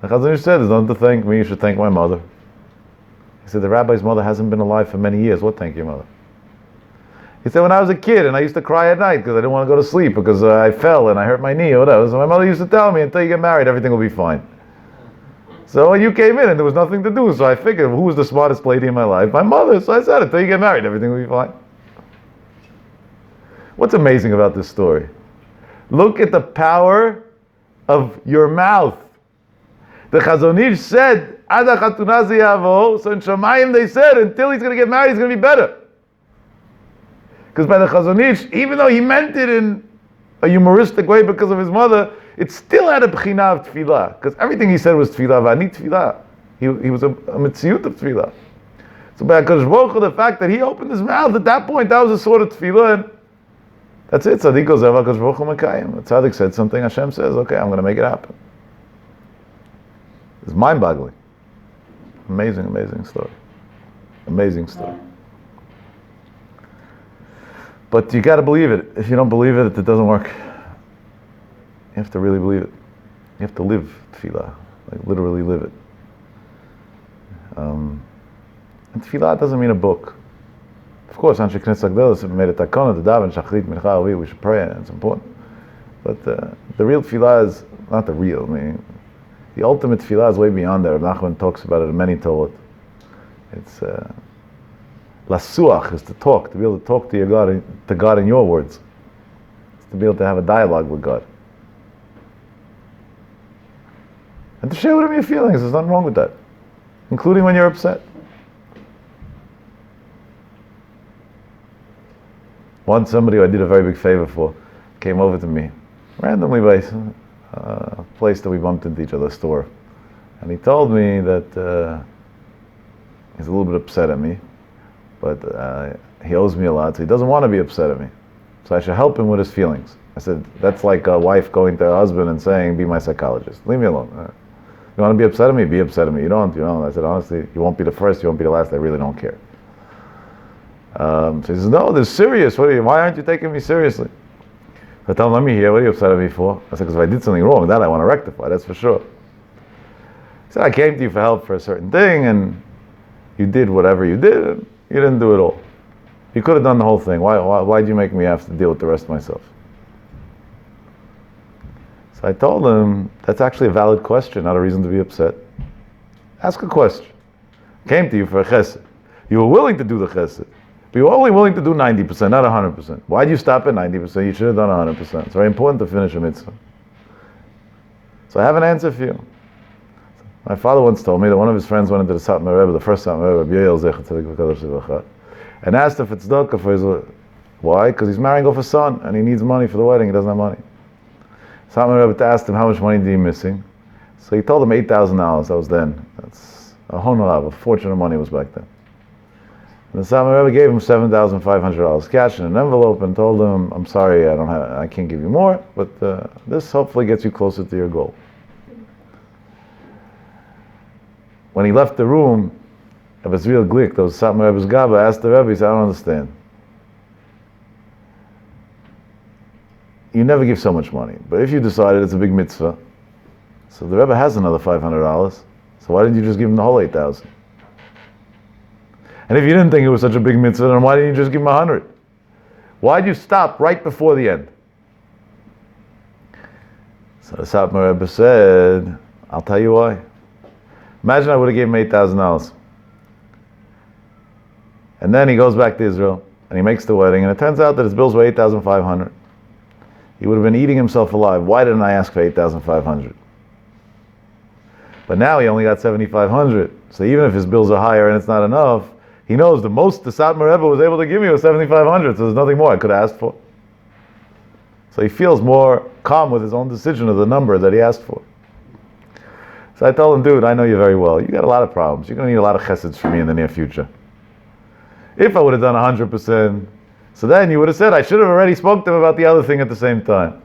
The Chazon Ish said, there's nothing to thank me, you should thank my mother. He said, the rabbi's mother hasn't been alive for many years. What thank you, mother? He said, when I was a kid and I used to cry at night because I didn't want to go to sleep because I fell and I hurt my knee or whatever. So my mother used to tell me, until you get married, everything will be fine. So you came in and there was nothing to do. So I figured, who was the smartest lady in my life? My mother. So I said, until you get married, everything will be fine. What's amazing about this story? Look at the power of your mouth. The Chazon Ish said, Ada chatuna ze yavo. So in Shamayim they said, until he's going to get married, he's going to be better. Because by the Chazon Ish, even though he meant it in a humoristic way because of his mother, it still had a b'china of tefillah. Because everything he said was tefillah, v'ani tefillah. He was a metziut of tefillah. So by HaKadosh Baruch Hu, the fact that he opened his mouth at that point, that was a sort of tefillah, and that's it. Tzaddik goes, HaKadosh Baruch Hu mekayim. The tzaddik said something, Hashem says, okay, I'm going to make it happen. It's mind-boggling. Amazing, amazing story. Amazing story. But you got to believe it. If you don't believe it, it doesn't work. You have to really believe it. You have to live tefillah, like literally live it. And tefillah doesn't mean a book. Of course, Anshe Knesset Agdelos made a takana to daven shachrit mincha. We should pray, and it's important. But the real tefillah is not the real. I mean, the ultimate tefillah is way beyond that. Rav Nachman talks about it in many Torah. It's lasuach is to talk, to be able to talk to God in your words. It's to be able to have a dialogue with God. And to share with him your feelings, there's nothing wrong with that. Including when you're upset. Once somebody who I did a very big favor for came over to me, randomly by a place that we bumped into each other, a store. And he told me that he's a little bit upset at me, but he owes me a lot, so he doesn't want to be upset at me. So I should help him with his feelings. I said, that's like a wife going to her husband and saying, be my psychologist. Leave me alone. You want to be upset at me? Be upset at me. You don't. I said, honestly, you won't be the first, you won't be the last, I really don't care. So he says, no, this is serious. Why aren't you taking me seriously? I tell him, let me hear, what are you upset at me for? I said, because if I did something wrong, that I want to rectify, that's for sure. He said, I came to you for help for a certain thing, and you did whatever you did, and you didn't do it all. You could have done the whole thing. Why did you make me have to deal with the rest myself? So I told him, that's actually a valid question, not a reason to be upset. Ask a question. I came to you for a chesed. You were willing to do the chesed, but you were only willing to do 90%, not 100%. Why did you stop at 90%? You should have done 100%. It's very important to finish a mitzvah. So I have an answer for you. My father once told me that one of his friends went into the Satmar Rebbe, the first Satmar Rebbe, Yoel Zecher Tzedek V'Kadosh Tzedek, and asked him for tzedakah for his. Why? Because he's marrying off a son and he needs money for the wedding. He doesn't have money. Satmar Rebbe asked him, how much money do you missing? So he told him $8,000. That was then. That's a honorav, a fortune of money was back then. And the Satmar Rebbe gave him $7,500 cash in an envelope and told him, I'm sorry, I can't give you more, but this hopefully gets you closer to your goal. When he left the room, of his real glick, those Satmar Rebbe's Gaba asked the Rebbe, he said, I don't understand. You never give so much money, but if you decided it's a big mitzvah, so the Rebbe has another $500, so why didn't you just give him the whole $8,000? And if you didn't think it was such a big mitzvah, then why didn't you just give him 100? Why did you stop right before the end? So the Satmar Rebbe said, I'll tell you why. Imagine I would have given him $8,000. And then he goes back to Israel, and he makes the wedding, and it turns out that his bills were $8,500. He would have been eating himself alive. Why didn't I ask for $8,500? But now he only got 7,500. So even if his bills are higher and it's not enough, he knows the most the Satmar Rebbe was able to give me was 7,500. So there's nothing more I could have asked for. So he feels more calm with his own decision of the number that he asked for. So I told him, dude, I know you very well. You got a lot of problems. You're going to need a lot of cheseds from me in the near future. If I would have done 100%, so then you would have said, I should have already spoke to him about the other thing at the same time.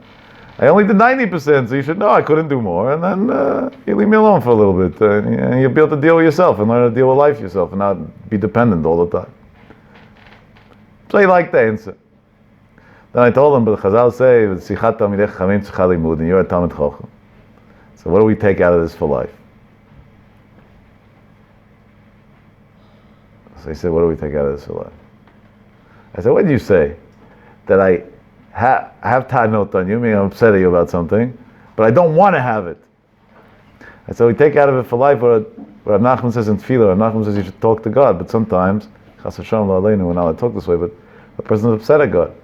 I only did 90%, so you should know I couldn't do more. And then you leave me alone for a little bit. And you'll be able to deal with yourself and learn to deal with life yourself and not be dependent all the time. So he liked the answer. Then I told him, but the Chazal say, and you're a Talmid Chacham. So what do we take out of this for life? So he said, what do we take out of this for life? I said, what did you say? That I have ta'anot on you, meaning I'm upset at you about something, but I don't want to have it. And so we take out of it for life what Rav Nachman says in Tefillah. Rav Nachman says you should talk to God, but sometimes, Chas v'shalom la'aleinu, we're not allowed to talk this way, but a person is upset at God.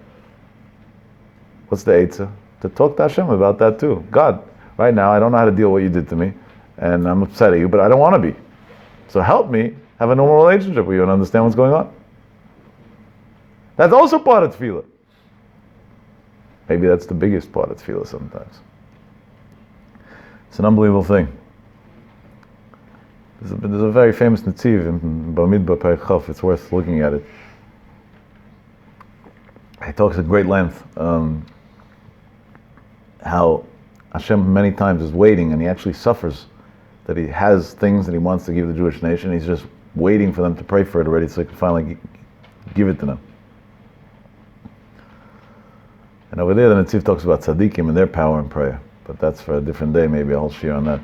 What's the eitzah? To talk to Hashem about that too. God, right now I don't know how to deal with what you did to me, and I'm upset at you, but I don't want to be. So help me have a normal relationship with you and understand what's going on. That's also part of tefillah. Maybe that's the biggest part of tefillah sometimes. It's an unbelievable thing. There's a very famous netziv in Bamidbar Perek Chaf. It's worth looking at it. He talks at great length how Hashem many times is waiting, and he actually suffers that he has things that he wants to give the Jewish nation. He's just waiting for them to pray for it already so he can finally give it to them. And over there the Netziv talks about tzaddikim and their power in prayer, but that's for a different day, maybe a whole shir on that.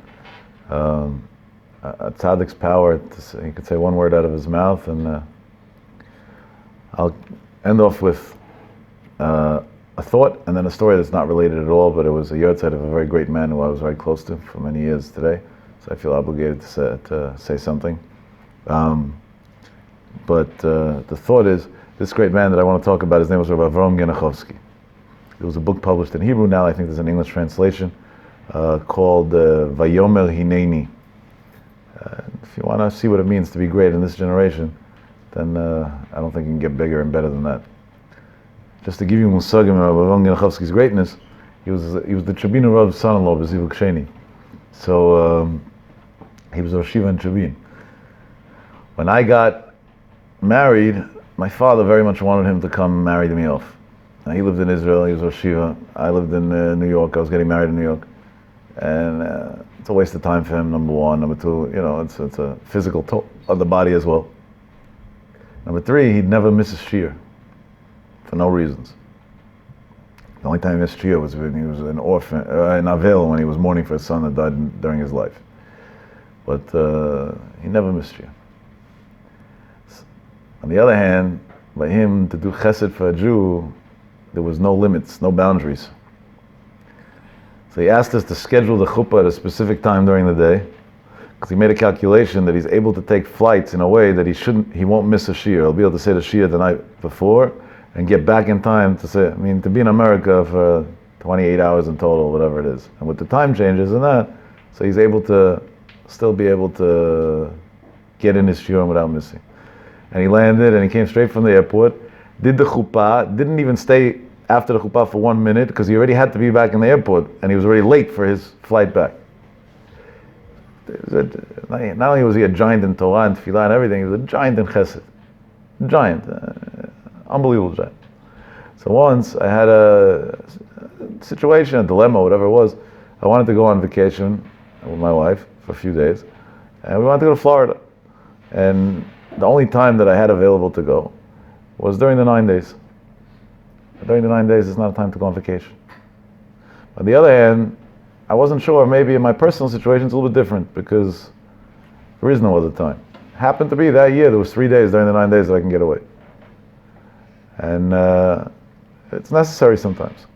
A tzaddik's power, he could say one word out of his mouth, and I'll end off with a thought and then a story that's not related at all, but it was a yahrzeit of a very great man who I was very close to for many years today, so I feel obligated to say something. But the thought is, this great man that I want to talk about, his name was Rav Yaakov Yagen. There was a book published in Hebrew. Now I think there's an English translation called Vayomer Hineni. If you want to see what it means to be great in this generation, then I don't think you can get bigger and better than that. Just to give you musagim of Rav Yaakov greatness, he was the Tribune Rav's son-in-law, Bezivuk Sheni. So he was Rosh Yeshiva in Tribune. When I got married, my father very much wanted him to come marry me off. Now, he lived in Israel, he was Rosh Yeshiva. I lived in New York, I was getting married in New York. And it's a waste of time for him, number one. Number two, it's a physical toll of the body as well. Number three, he'd never miss a shiur, for no reasons. The only time he missed shiur was when he was an orphan, in Avel, when he was mourning for his son that died during his life. But he never missed shiur. On the other hand, by him to do chesed for a Jew, there was no limits, no boundaries. So he asked us to schedule the chuppah at a specific time during the day, because he made a calculation that he's able to take flights in a way that he won't miss a shiur. He'll be able to say the shiur the night before and get back in time to be in America for 28 hours in total, whatever it is. And with the time changes and that, so he's able to still be able to get in his shiur without missing. And he landed and he came straight from the airport, did the chuppah, didn't even stay after the chuppah for 1 minute because he already had to be back in the airport and he was already late for his flight back. Not only was he a giant in Torah and Tefillah and everything, he was a giant in Chesed. Giant. Unbelievable giant. So once I had a situation, a dilemma, whatever it was. I wanted to go on vacation with my wife for a few days and we wanted to go to Florida. And the only time that I had available to go was during the 9 days. During the 9 days, it's not a time to go on vacation. On the other hand, I wasn't sure, maybe in my personal situation it's a little bit different because there is no other time. Happened to be that year, there was 3 days during the 9 days that I can get away. And it's necessary sometimes.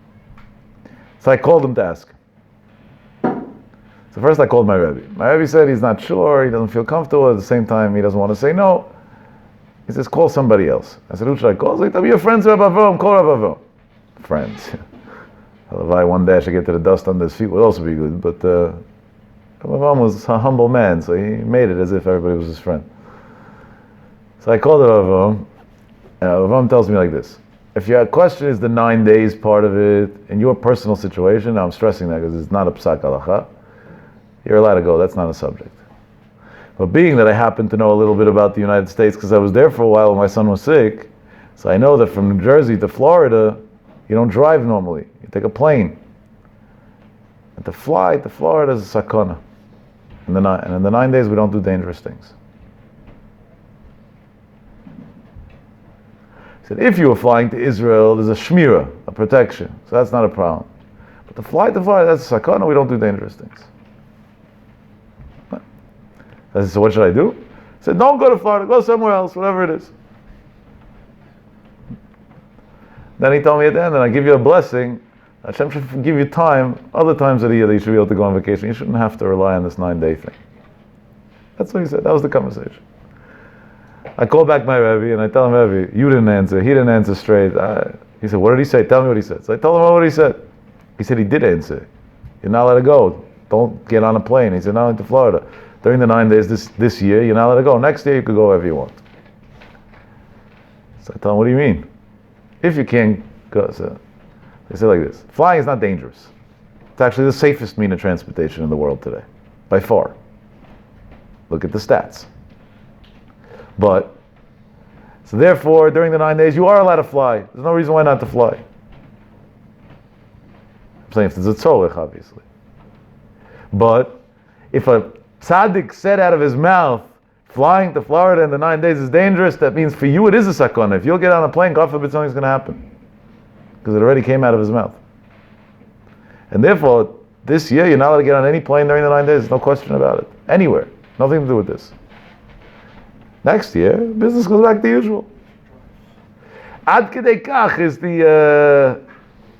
So I called him to ask. So first I called my Rebbe. My Rebbe said he's not sure, he doesn't feel comfortable, at the same time he doesn't want to say no. He says, call somebody else. I said, who should I call? He's like, tell me your friends, Rabbi Avram, call Rabbi Avram. Friends. One day I should get to the dust under his feet would also be good, but Rav Avraham was a humble man, so he made it as if everybody was his friend. So I called Rav Avraham, and Rav Avraham tells me like this. If your question is the 9 days part of it, in your personal situation, now I'm stressing that because it's not a psak halacha, you're allowed to go, that's not a subject. But being that I happen to know a little bit about the United States because I was there for a while when my son was sick, so I know that from New Jersey to Florida, you don't drive normally, you take a plane. And to fly to Florida is a sakana. And in the 9 days we don't do dangerous things. He said, if you were flying to Israel, there's a shmira, a protection, so that's not a problem. But to Florida, that's a sakana, we don't do dangerous things. I said, so what should I do? He said, don't go to Florida, go somewhere else, whatever it is. Then he told me at the end, and I give you a blessing, Hashem should give you time, other times of the year that you should be able to go on vacation. You shouldn't have to rely on this 9-day thing. That's what he said, that was the conversation. I call back my Rebbe, and I tell him, Rebbe, you didn't answer, he didn't answer straight. He said, what did he say? Tell me what he said. So I told him what he said. He said he did answer. You're not allowed to go. Don't get on a plane. He said, not into Florida. During the 9 days this year, you're not allowed to go. Next year, you could go wherever you want. So I tell him, what do you mean? If you can't go, so they say like this. Flying is not dangerous. It's actually the safest mean of transportation in the world today, by far. Look at the stats. But, so therefore, during the 9 days, you are allowed to fly. There's no reason why not to fly. I'm saying if there's a tzorech, obviously. But, if a tzaddik said out of his mouth, flying to Florida in the 9 days is dangerous, that means for you it is a sakana. If you'll get on a plane, God forbid something's going to happen. Because it already came out of his mouth. And therefore, this year, you're not allowed to get on any plane during the 9 days. There's no question about it. Anywhere. Nothing to do with this. Next year, business goes back to usual. Ad kedei kach is the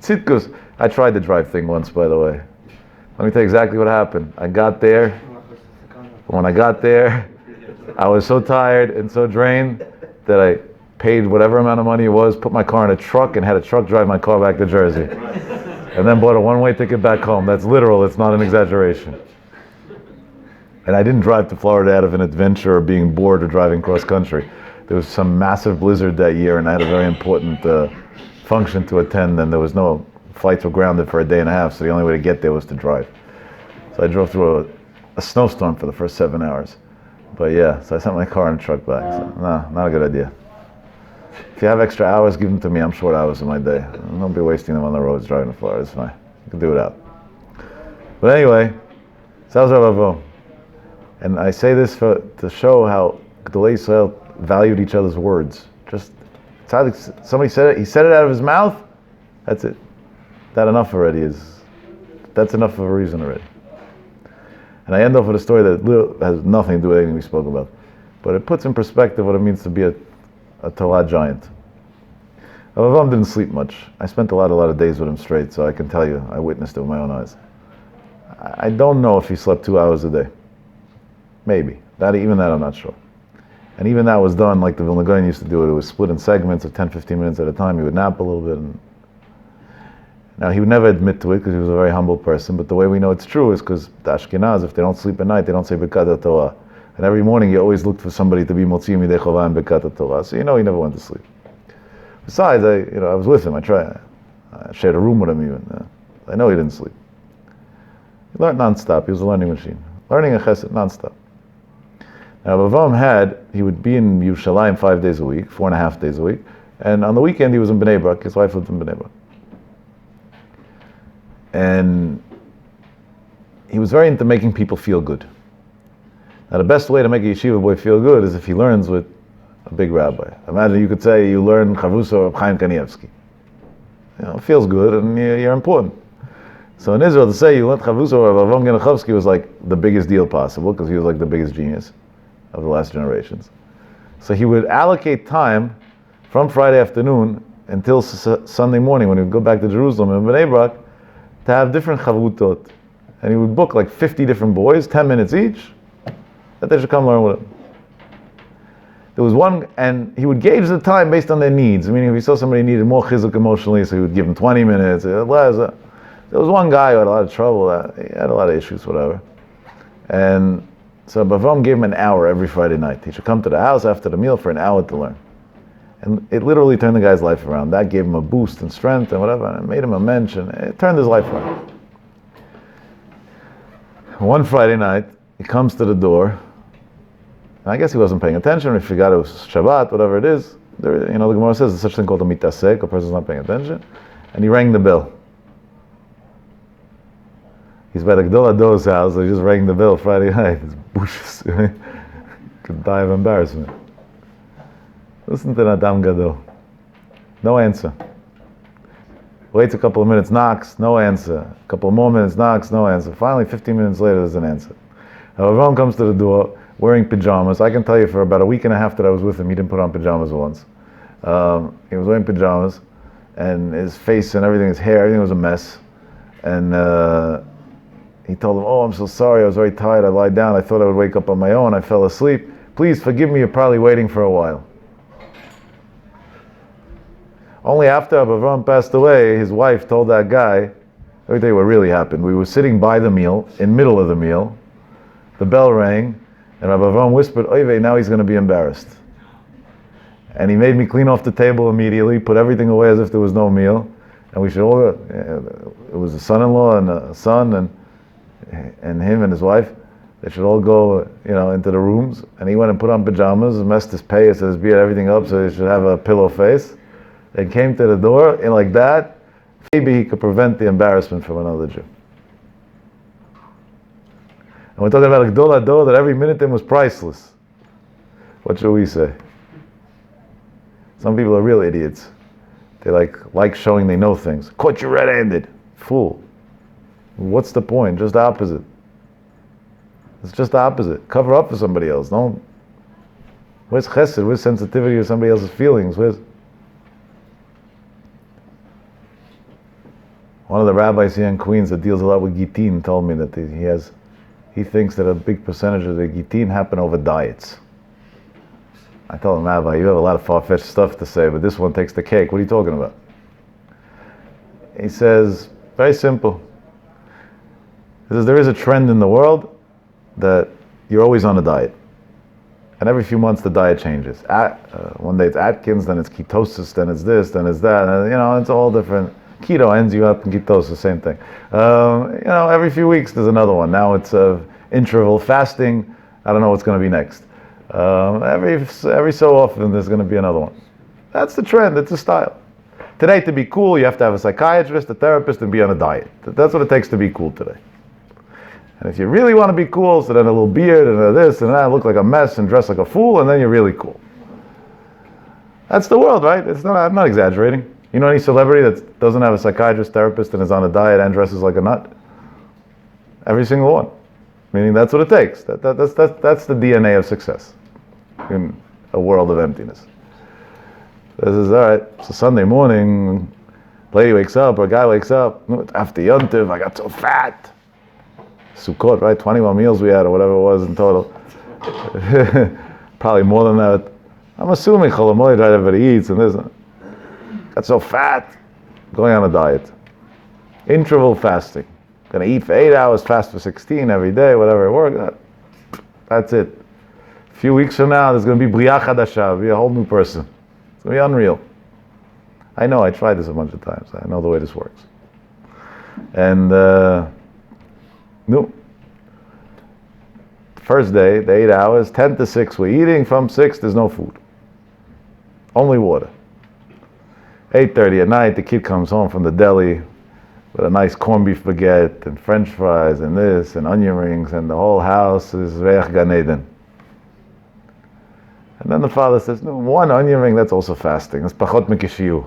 tzidkus. I tried the drive thing once, by the way. Let me tell you exactly what happened. I got there. When I got there, I was so tired and so drained that I paid whatever amount of money it was, put my car in a truck, and had a truck drive my car back to Jersey. And then bought a one-way ticket back home. That's literal, it's not an exaggeration. And I didn't drive to Florida out of an adventure or being bored or driving cross-country. There was some massive blizzard that year, and I had a very important function to attend, and there was no flights were grounded for a day and a half, so the only way to get there was to drive. So I drove through a snowstorm for the first 7 hours. But yeah, so I sent my car in a truck back. So, no, not a good idea. If you have extra hours, give them to me. I'm short hours in my day. Don't be wasting them on the roads driving to Florida. It's fine. You can do it out. But anyway, so that was Rav Avraham. And I say this to show how Gedolei Yisrael valued each other's words. Just somebody said it, he said it out of his mouth, that's it. That's enough of a reason already. And I end off with a story that has nothing to do with anything we spoke about. But it puts in perspective what it means to be a Torah giant. Rav Avraham didn't sleep much. I spent a lot of days with him straight, so I can tell you, I witnessed it with my own eyes. I don't know if he slept 2 hours a day. Maybe. Even that I'm not sure. And even that was done like the Vilna Gaon used to do it. It was split in segments of 10-15 minutes at a time. He would nap a little bit. Now, he would never admit to it because he was a very humble person, but the way we know it's true is because the Ashkenaz, if they don't sleep at night, they don't say Birkat Torah. And every morning, you always looked for somebody to be Motzi Midei Chovah and Birkat Torah. So you know he never went to sleep. Besides, I was with him. I shared a room with him even. I know he didn't sleep. He learned nonstop. He was a learning machine. Learning a chesed nonstop. Now, Rav Avraham he would be in Yerushalayim 5 days a week, 4.5 days a week, and on the weekend he was in Bnei Brak. His wife lived in Bnei Brak. And he was very into making people feel good. Now, the best way to make a yeshiva boy feel good is if he learns with a big rabbi. Imagine you could say you learn Chavruso of Chaim Kanievsky. It feels good and you're important. So in Israel, to say you learned Chavruso of Avon Genachovsky was like the biggest deal possible because he was like the biggest genius of the last generations. So he would allocate time from Friday afternoon until Sunday morning when he would go back to Jerusalem in Bnei Brak to have different chavrutot. And he would book like 50 different boys, 10 minutes each, that they should come learn with him. There was one, and he would gauge the time based on their needs. Meaning if he saw somebody needed more chizuk emotionally, so he would give them 20 minutes. There was one guy who had a lot of trouble, he had a lot of issues, whatever. And so Avram gave him an hour every Friday night. He should come to the house after the meal for an hour to learn. And it literally turned the guy's life around. That gave him a boost and strength and whatever, and it made him a mensch, and it turned his life around. One Friday night, he comes to the door, and I guess he wasn't paying attention, or he forgot it was Shabbat, whatever it is. The Gemara says there's such a thing called a mitasek, a person's not paying attention, and he rang the bell. He's by the Gdol Ador's house, so he just rang the bell Friday night. It's bushes. Could die of embarrassment. Listen to Adam Gadol. No answer. Waits a couple of minutes, knocks, no answer. A couple of more minutes, knocks, no answer. Finally, 15 minutes later, there's an answer. Now, Avram comes to the door wearing pajamas. I can tell you for about a week and a half that I was with him, he didn't put on pajamas once. He was wearing pajamas, and his face and everything, his hair, everything was a mess. And he told him, "Oh, I'm so sorry, I was very tired, I lied down, I thought I would wake up on my own, I fell asleep. Please forgive me, you're probably waiting for a while." Only after Avram passed away, his wife told that guy, let me tell you what really happened. We were sitting by the meal, in middle of the meal, the bell rang, and Avram whispered, "Oy, now he's going to be embarrassed." And he made me clean off the table immediately, put everything away as if there was no meal, and we should all, it was a son-in-law and a son, and him and his wife, they should all go, into the rooms, and he went and put on pajamas, messed his payas, his beard, everything up, so he should have a pillow face. And came to the door, and like that, maybe he could prevent the embarrassment from another Jew. And we're talking about a Gdol Ador that every minute in was priceless. What should we say? Some people are real idiots. They like showing they know things. Caught you red-handed. Fool. What's the point? Just the opposite. It's just the opposite. Cover up for somebody else. Don't. Where's chesed? Where's sensitivity to somebody else's feelings? One of the rabbis here in Queens that deals a lot with Gittin told me that he thinks that a big percentage of the Gittin happen over diets. I told him, Rabbi, you have a lot of far-fetched stuff to say, but this one takes the cake. What are you talking about? He says, very simple. He says, there is a trend in the world that you're always on a diet. And every few months the diet changes. One day it's Atkins, then it's ketosis, then it's this, then it's that. And, it's all different. Keto ends you up in ketosis, same thing. Every few weeks there's another one. Now it's interval fasting. I don't know what's going to be next. Every so often there's going to be another one. That's the trend. It's a style. Today, to be cool, you have to have a psychiatrist, a therapist, and be on a diet. That's what it takes to be cool today. And if you really want to be cool, so then a little beard and this and that, look like a mess and dress like a fool, and then you're really cool. That's the world, right? I'm not exaggerating. You know any celebrity that doesn't have a psychiatrist, therapist, and is on a diet and dresses like a nut? Every single one. Meaning that's what it takes. That's the DNA of success in a world of emptiness. This is all right. It's a Sunday morning. Lady wakes up, or a guy wakes up. After Yontiv, I got so fat. Sukkot, right? 21 meals we had, or whatever it was in total. Probably more than that. I'm assuming Chol Hamoed, right? Everybody eats and this. Got so fat, going on a diet. Interval fasting. Going to eat for 8 hours, fast for 16 every day, whatever it works. That's it. A few weeks from now, there's going to be Bria Chadasha, be a whole new person. It's going to be unreal. I know, I tried this a bunch of times. I know the way this works. And, no. First day, the 8 hours, 10 to 6, we're eating. From 6, there's no food. Only water. 8:30 at night, the kid comes home from the deli with a nice corned beef baguette and French fries and this and onion rings, and the whole house is Reich Gan Eden. And then the father says, no, one onion ring, that's also fasting. It's pachot mikishiyu.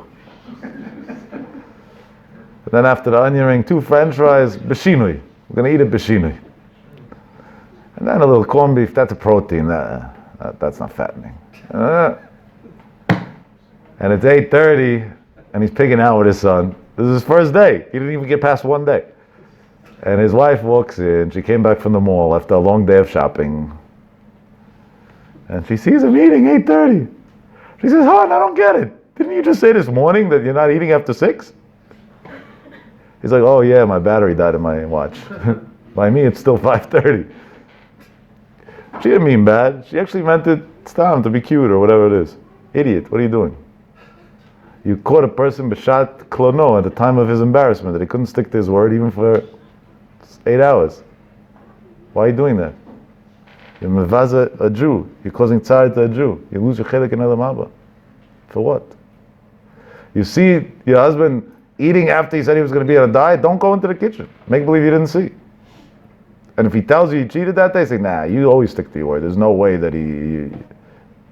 Then after the onion ring, 2 French fries, beshinui. We're going to eat it beshinui. And then a little corned beef, that's a protein. That's not fattening. And it's 8:30, and he's pigging out with his son. This is his first day. He didn't even get past one day. And his wife walks in. She came back from the mall after a long day of shopping. And she sees him eating 8:30. She says, hon, I don't get it. Didn't you just say this morning that you're not eating after 6? He's like, oh yeah, my battery died in my watch. By me, it's still 5:30. She didn't mean bad. She actually meant it to be cute or whatever it is. Idiot, what are you doing? You caught a person b'shat klono at the time of his embarrassment that he couldn't stick to his word even for 8 hours. Why are you doing that? You're mevaza a Jew. You're causing tzar to a Jew. You lose your chilek in Olam Haba. For what? You see your husband eating after he said he was going to be on a diet, don't go into the kitchen. Make believe you didn't see. And if he tells you he cheated that day, say, nah, you always stick to your word. There's no way that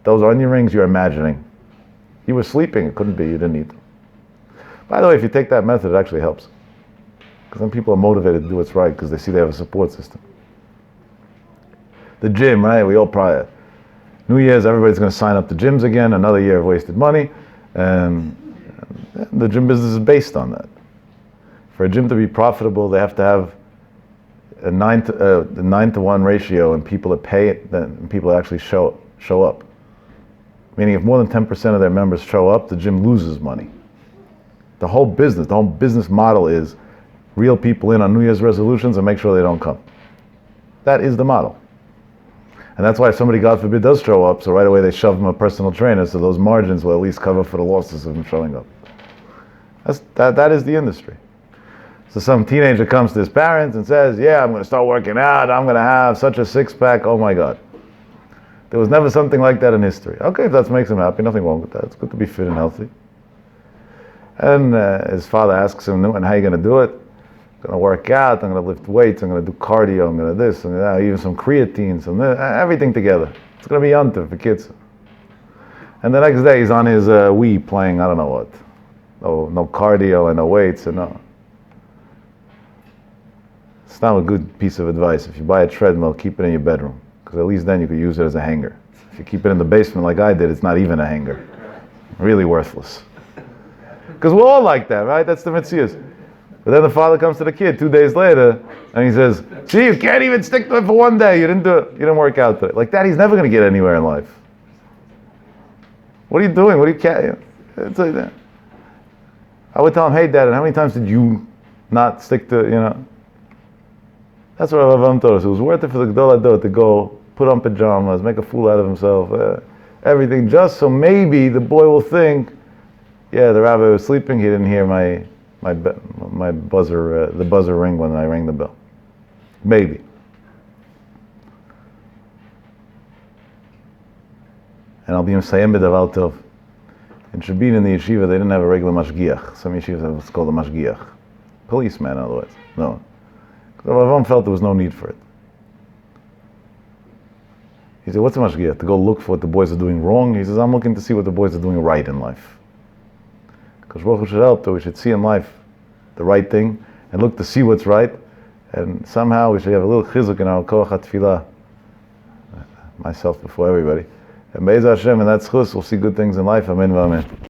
those onion rings you're imagining. You were sleeping, it couldn't be, you didn't eat them. By the way, if you take that method, it actually helps. Because then people are motivated to do what's right because they see they have a support system. The gym, right? We all prior. New Year's, everybody's going to sign up to gyms again, another year of wasted money. And the gym business is based on that. For a gym to be profitable, they have to have a 9 to 1 ratio and people that pay it, then people that actually show up. Meaning if more than 10% of their members show up, the gym loses money. The whole business model is reel people in on New Year's resolutions and make sure they don't come. That is the model. And that's why if somebody, God forbid, does show up, so right away they shove them a personal trainer so those margins will at least cover for the losses of them showing up. That is the industry. So some teenager comes to his parents and says, yeah, I'm going to start working out, I'm going to have such a six-pack, oh my God. There was never something like that in history. Okay, if that makes him happy, nothing wrong with that. It's good to be fit and healthy. And his father asks him, and how are you going to do it? I'm going to work out, I'm going to lift weights, I'm going to do cardio, I'm going to this, and that, even some creatine, some everything together. It's going to be yontif for kids. And the next day he's on his Wii playing, I don't know what. No cardio and no weights and no. It's not a good piece of advice. If you buy a treadmill, keep it in your bedroom. Because at least then you could use it as a hanger. If you keep it in the basement like I did, it's not even a hanger. Really worthless. Because we're all like that, right? That's the mitzvah. But then the father comes to the kid 2 days later, and he says, see, you can't even stick to it for one day. You didn't do it. You didn't work out today. Like that, he's never going to get anywhere in life. What are you doing? What are you carrying? It's like that. I would tell him, hey, Dad, and how many times did you not stick to, That's what Rav Yaakov told us. It was worth it for the Gdol Ador to go put on pajamas, make a fool out of himself, everything, just so maybe the boy will think, yeah, the rabbi was sleeping, he didn't hear my buzzer, the buzzer ring when I rang the bell. Maybe. And I'll be Mesayem b'davar tov. In Shabbat in the yeshiva, they didn't have a regular mashgiach. Some yeshivas have what's called a mashgiach. Policeman, in other words. No. Rav Yaakov felt there was no need for it. He said, what's a mashgiach? To go look for what the boys are doing wrong? He says, I'm looking to see what the boys are doing right in life. Because Baruch Hu should help, that we should see in life the right thing, and look to see what's right, and somehow we should have a little chizuk in our koach hatfilah, myself before everybody. And Be'ez Hashem, and that's chus, we'll see good things in life. Amen v'amen.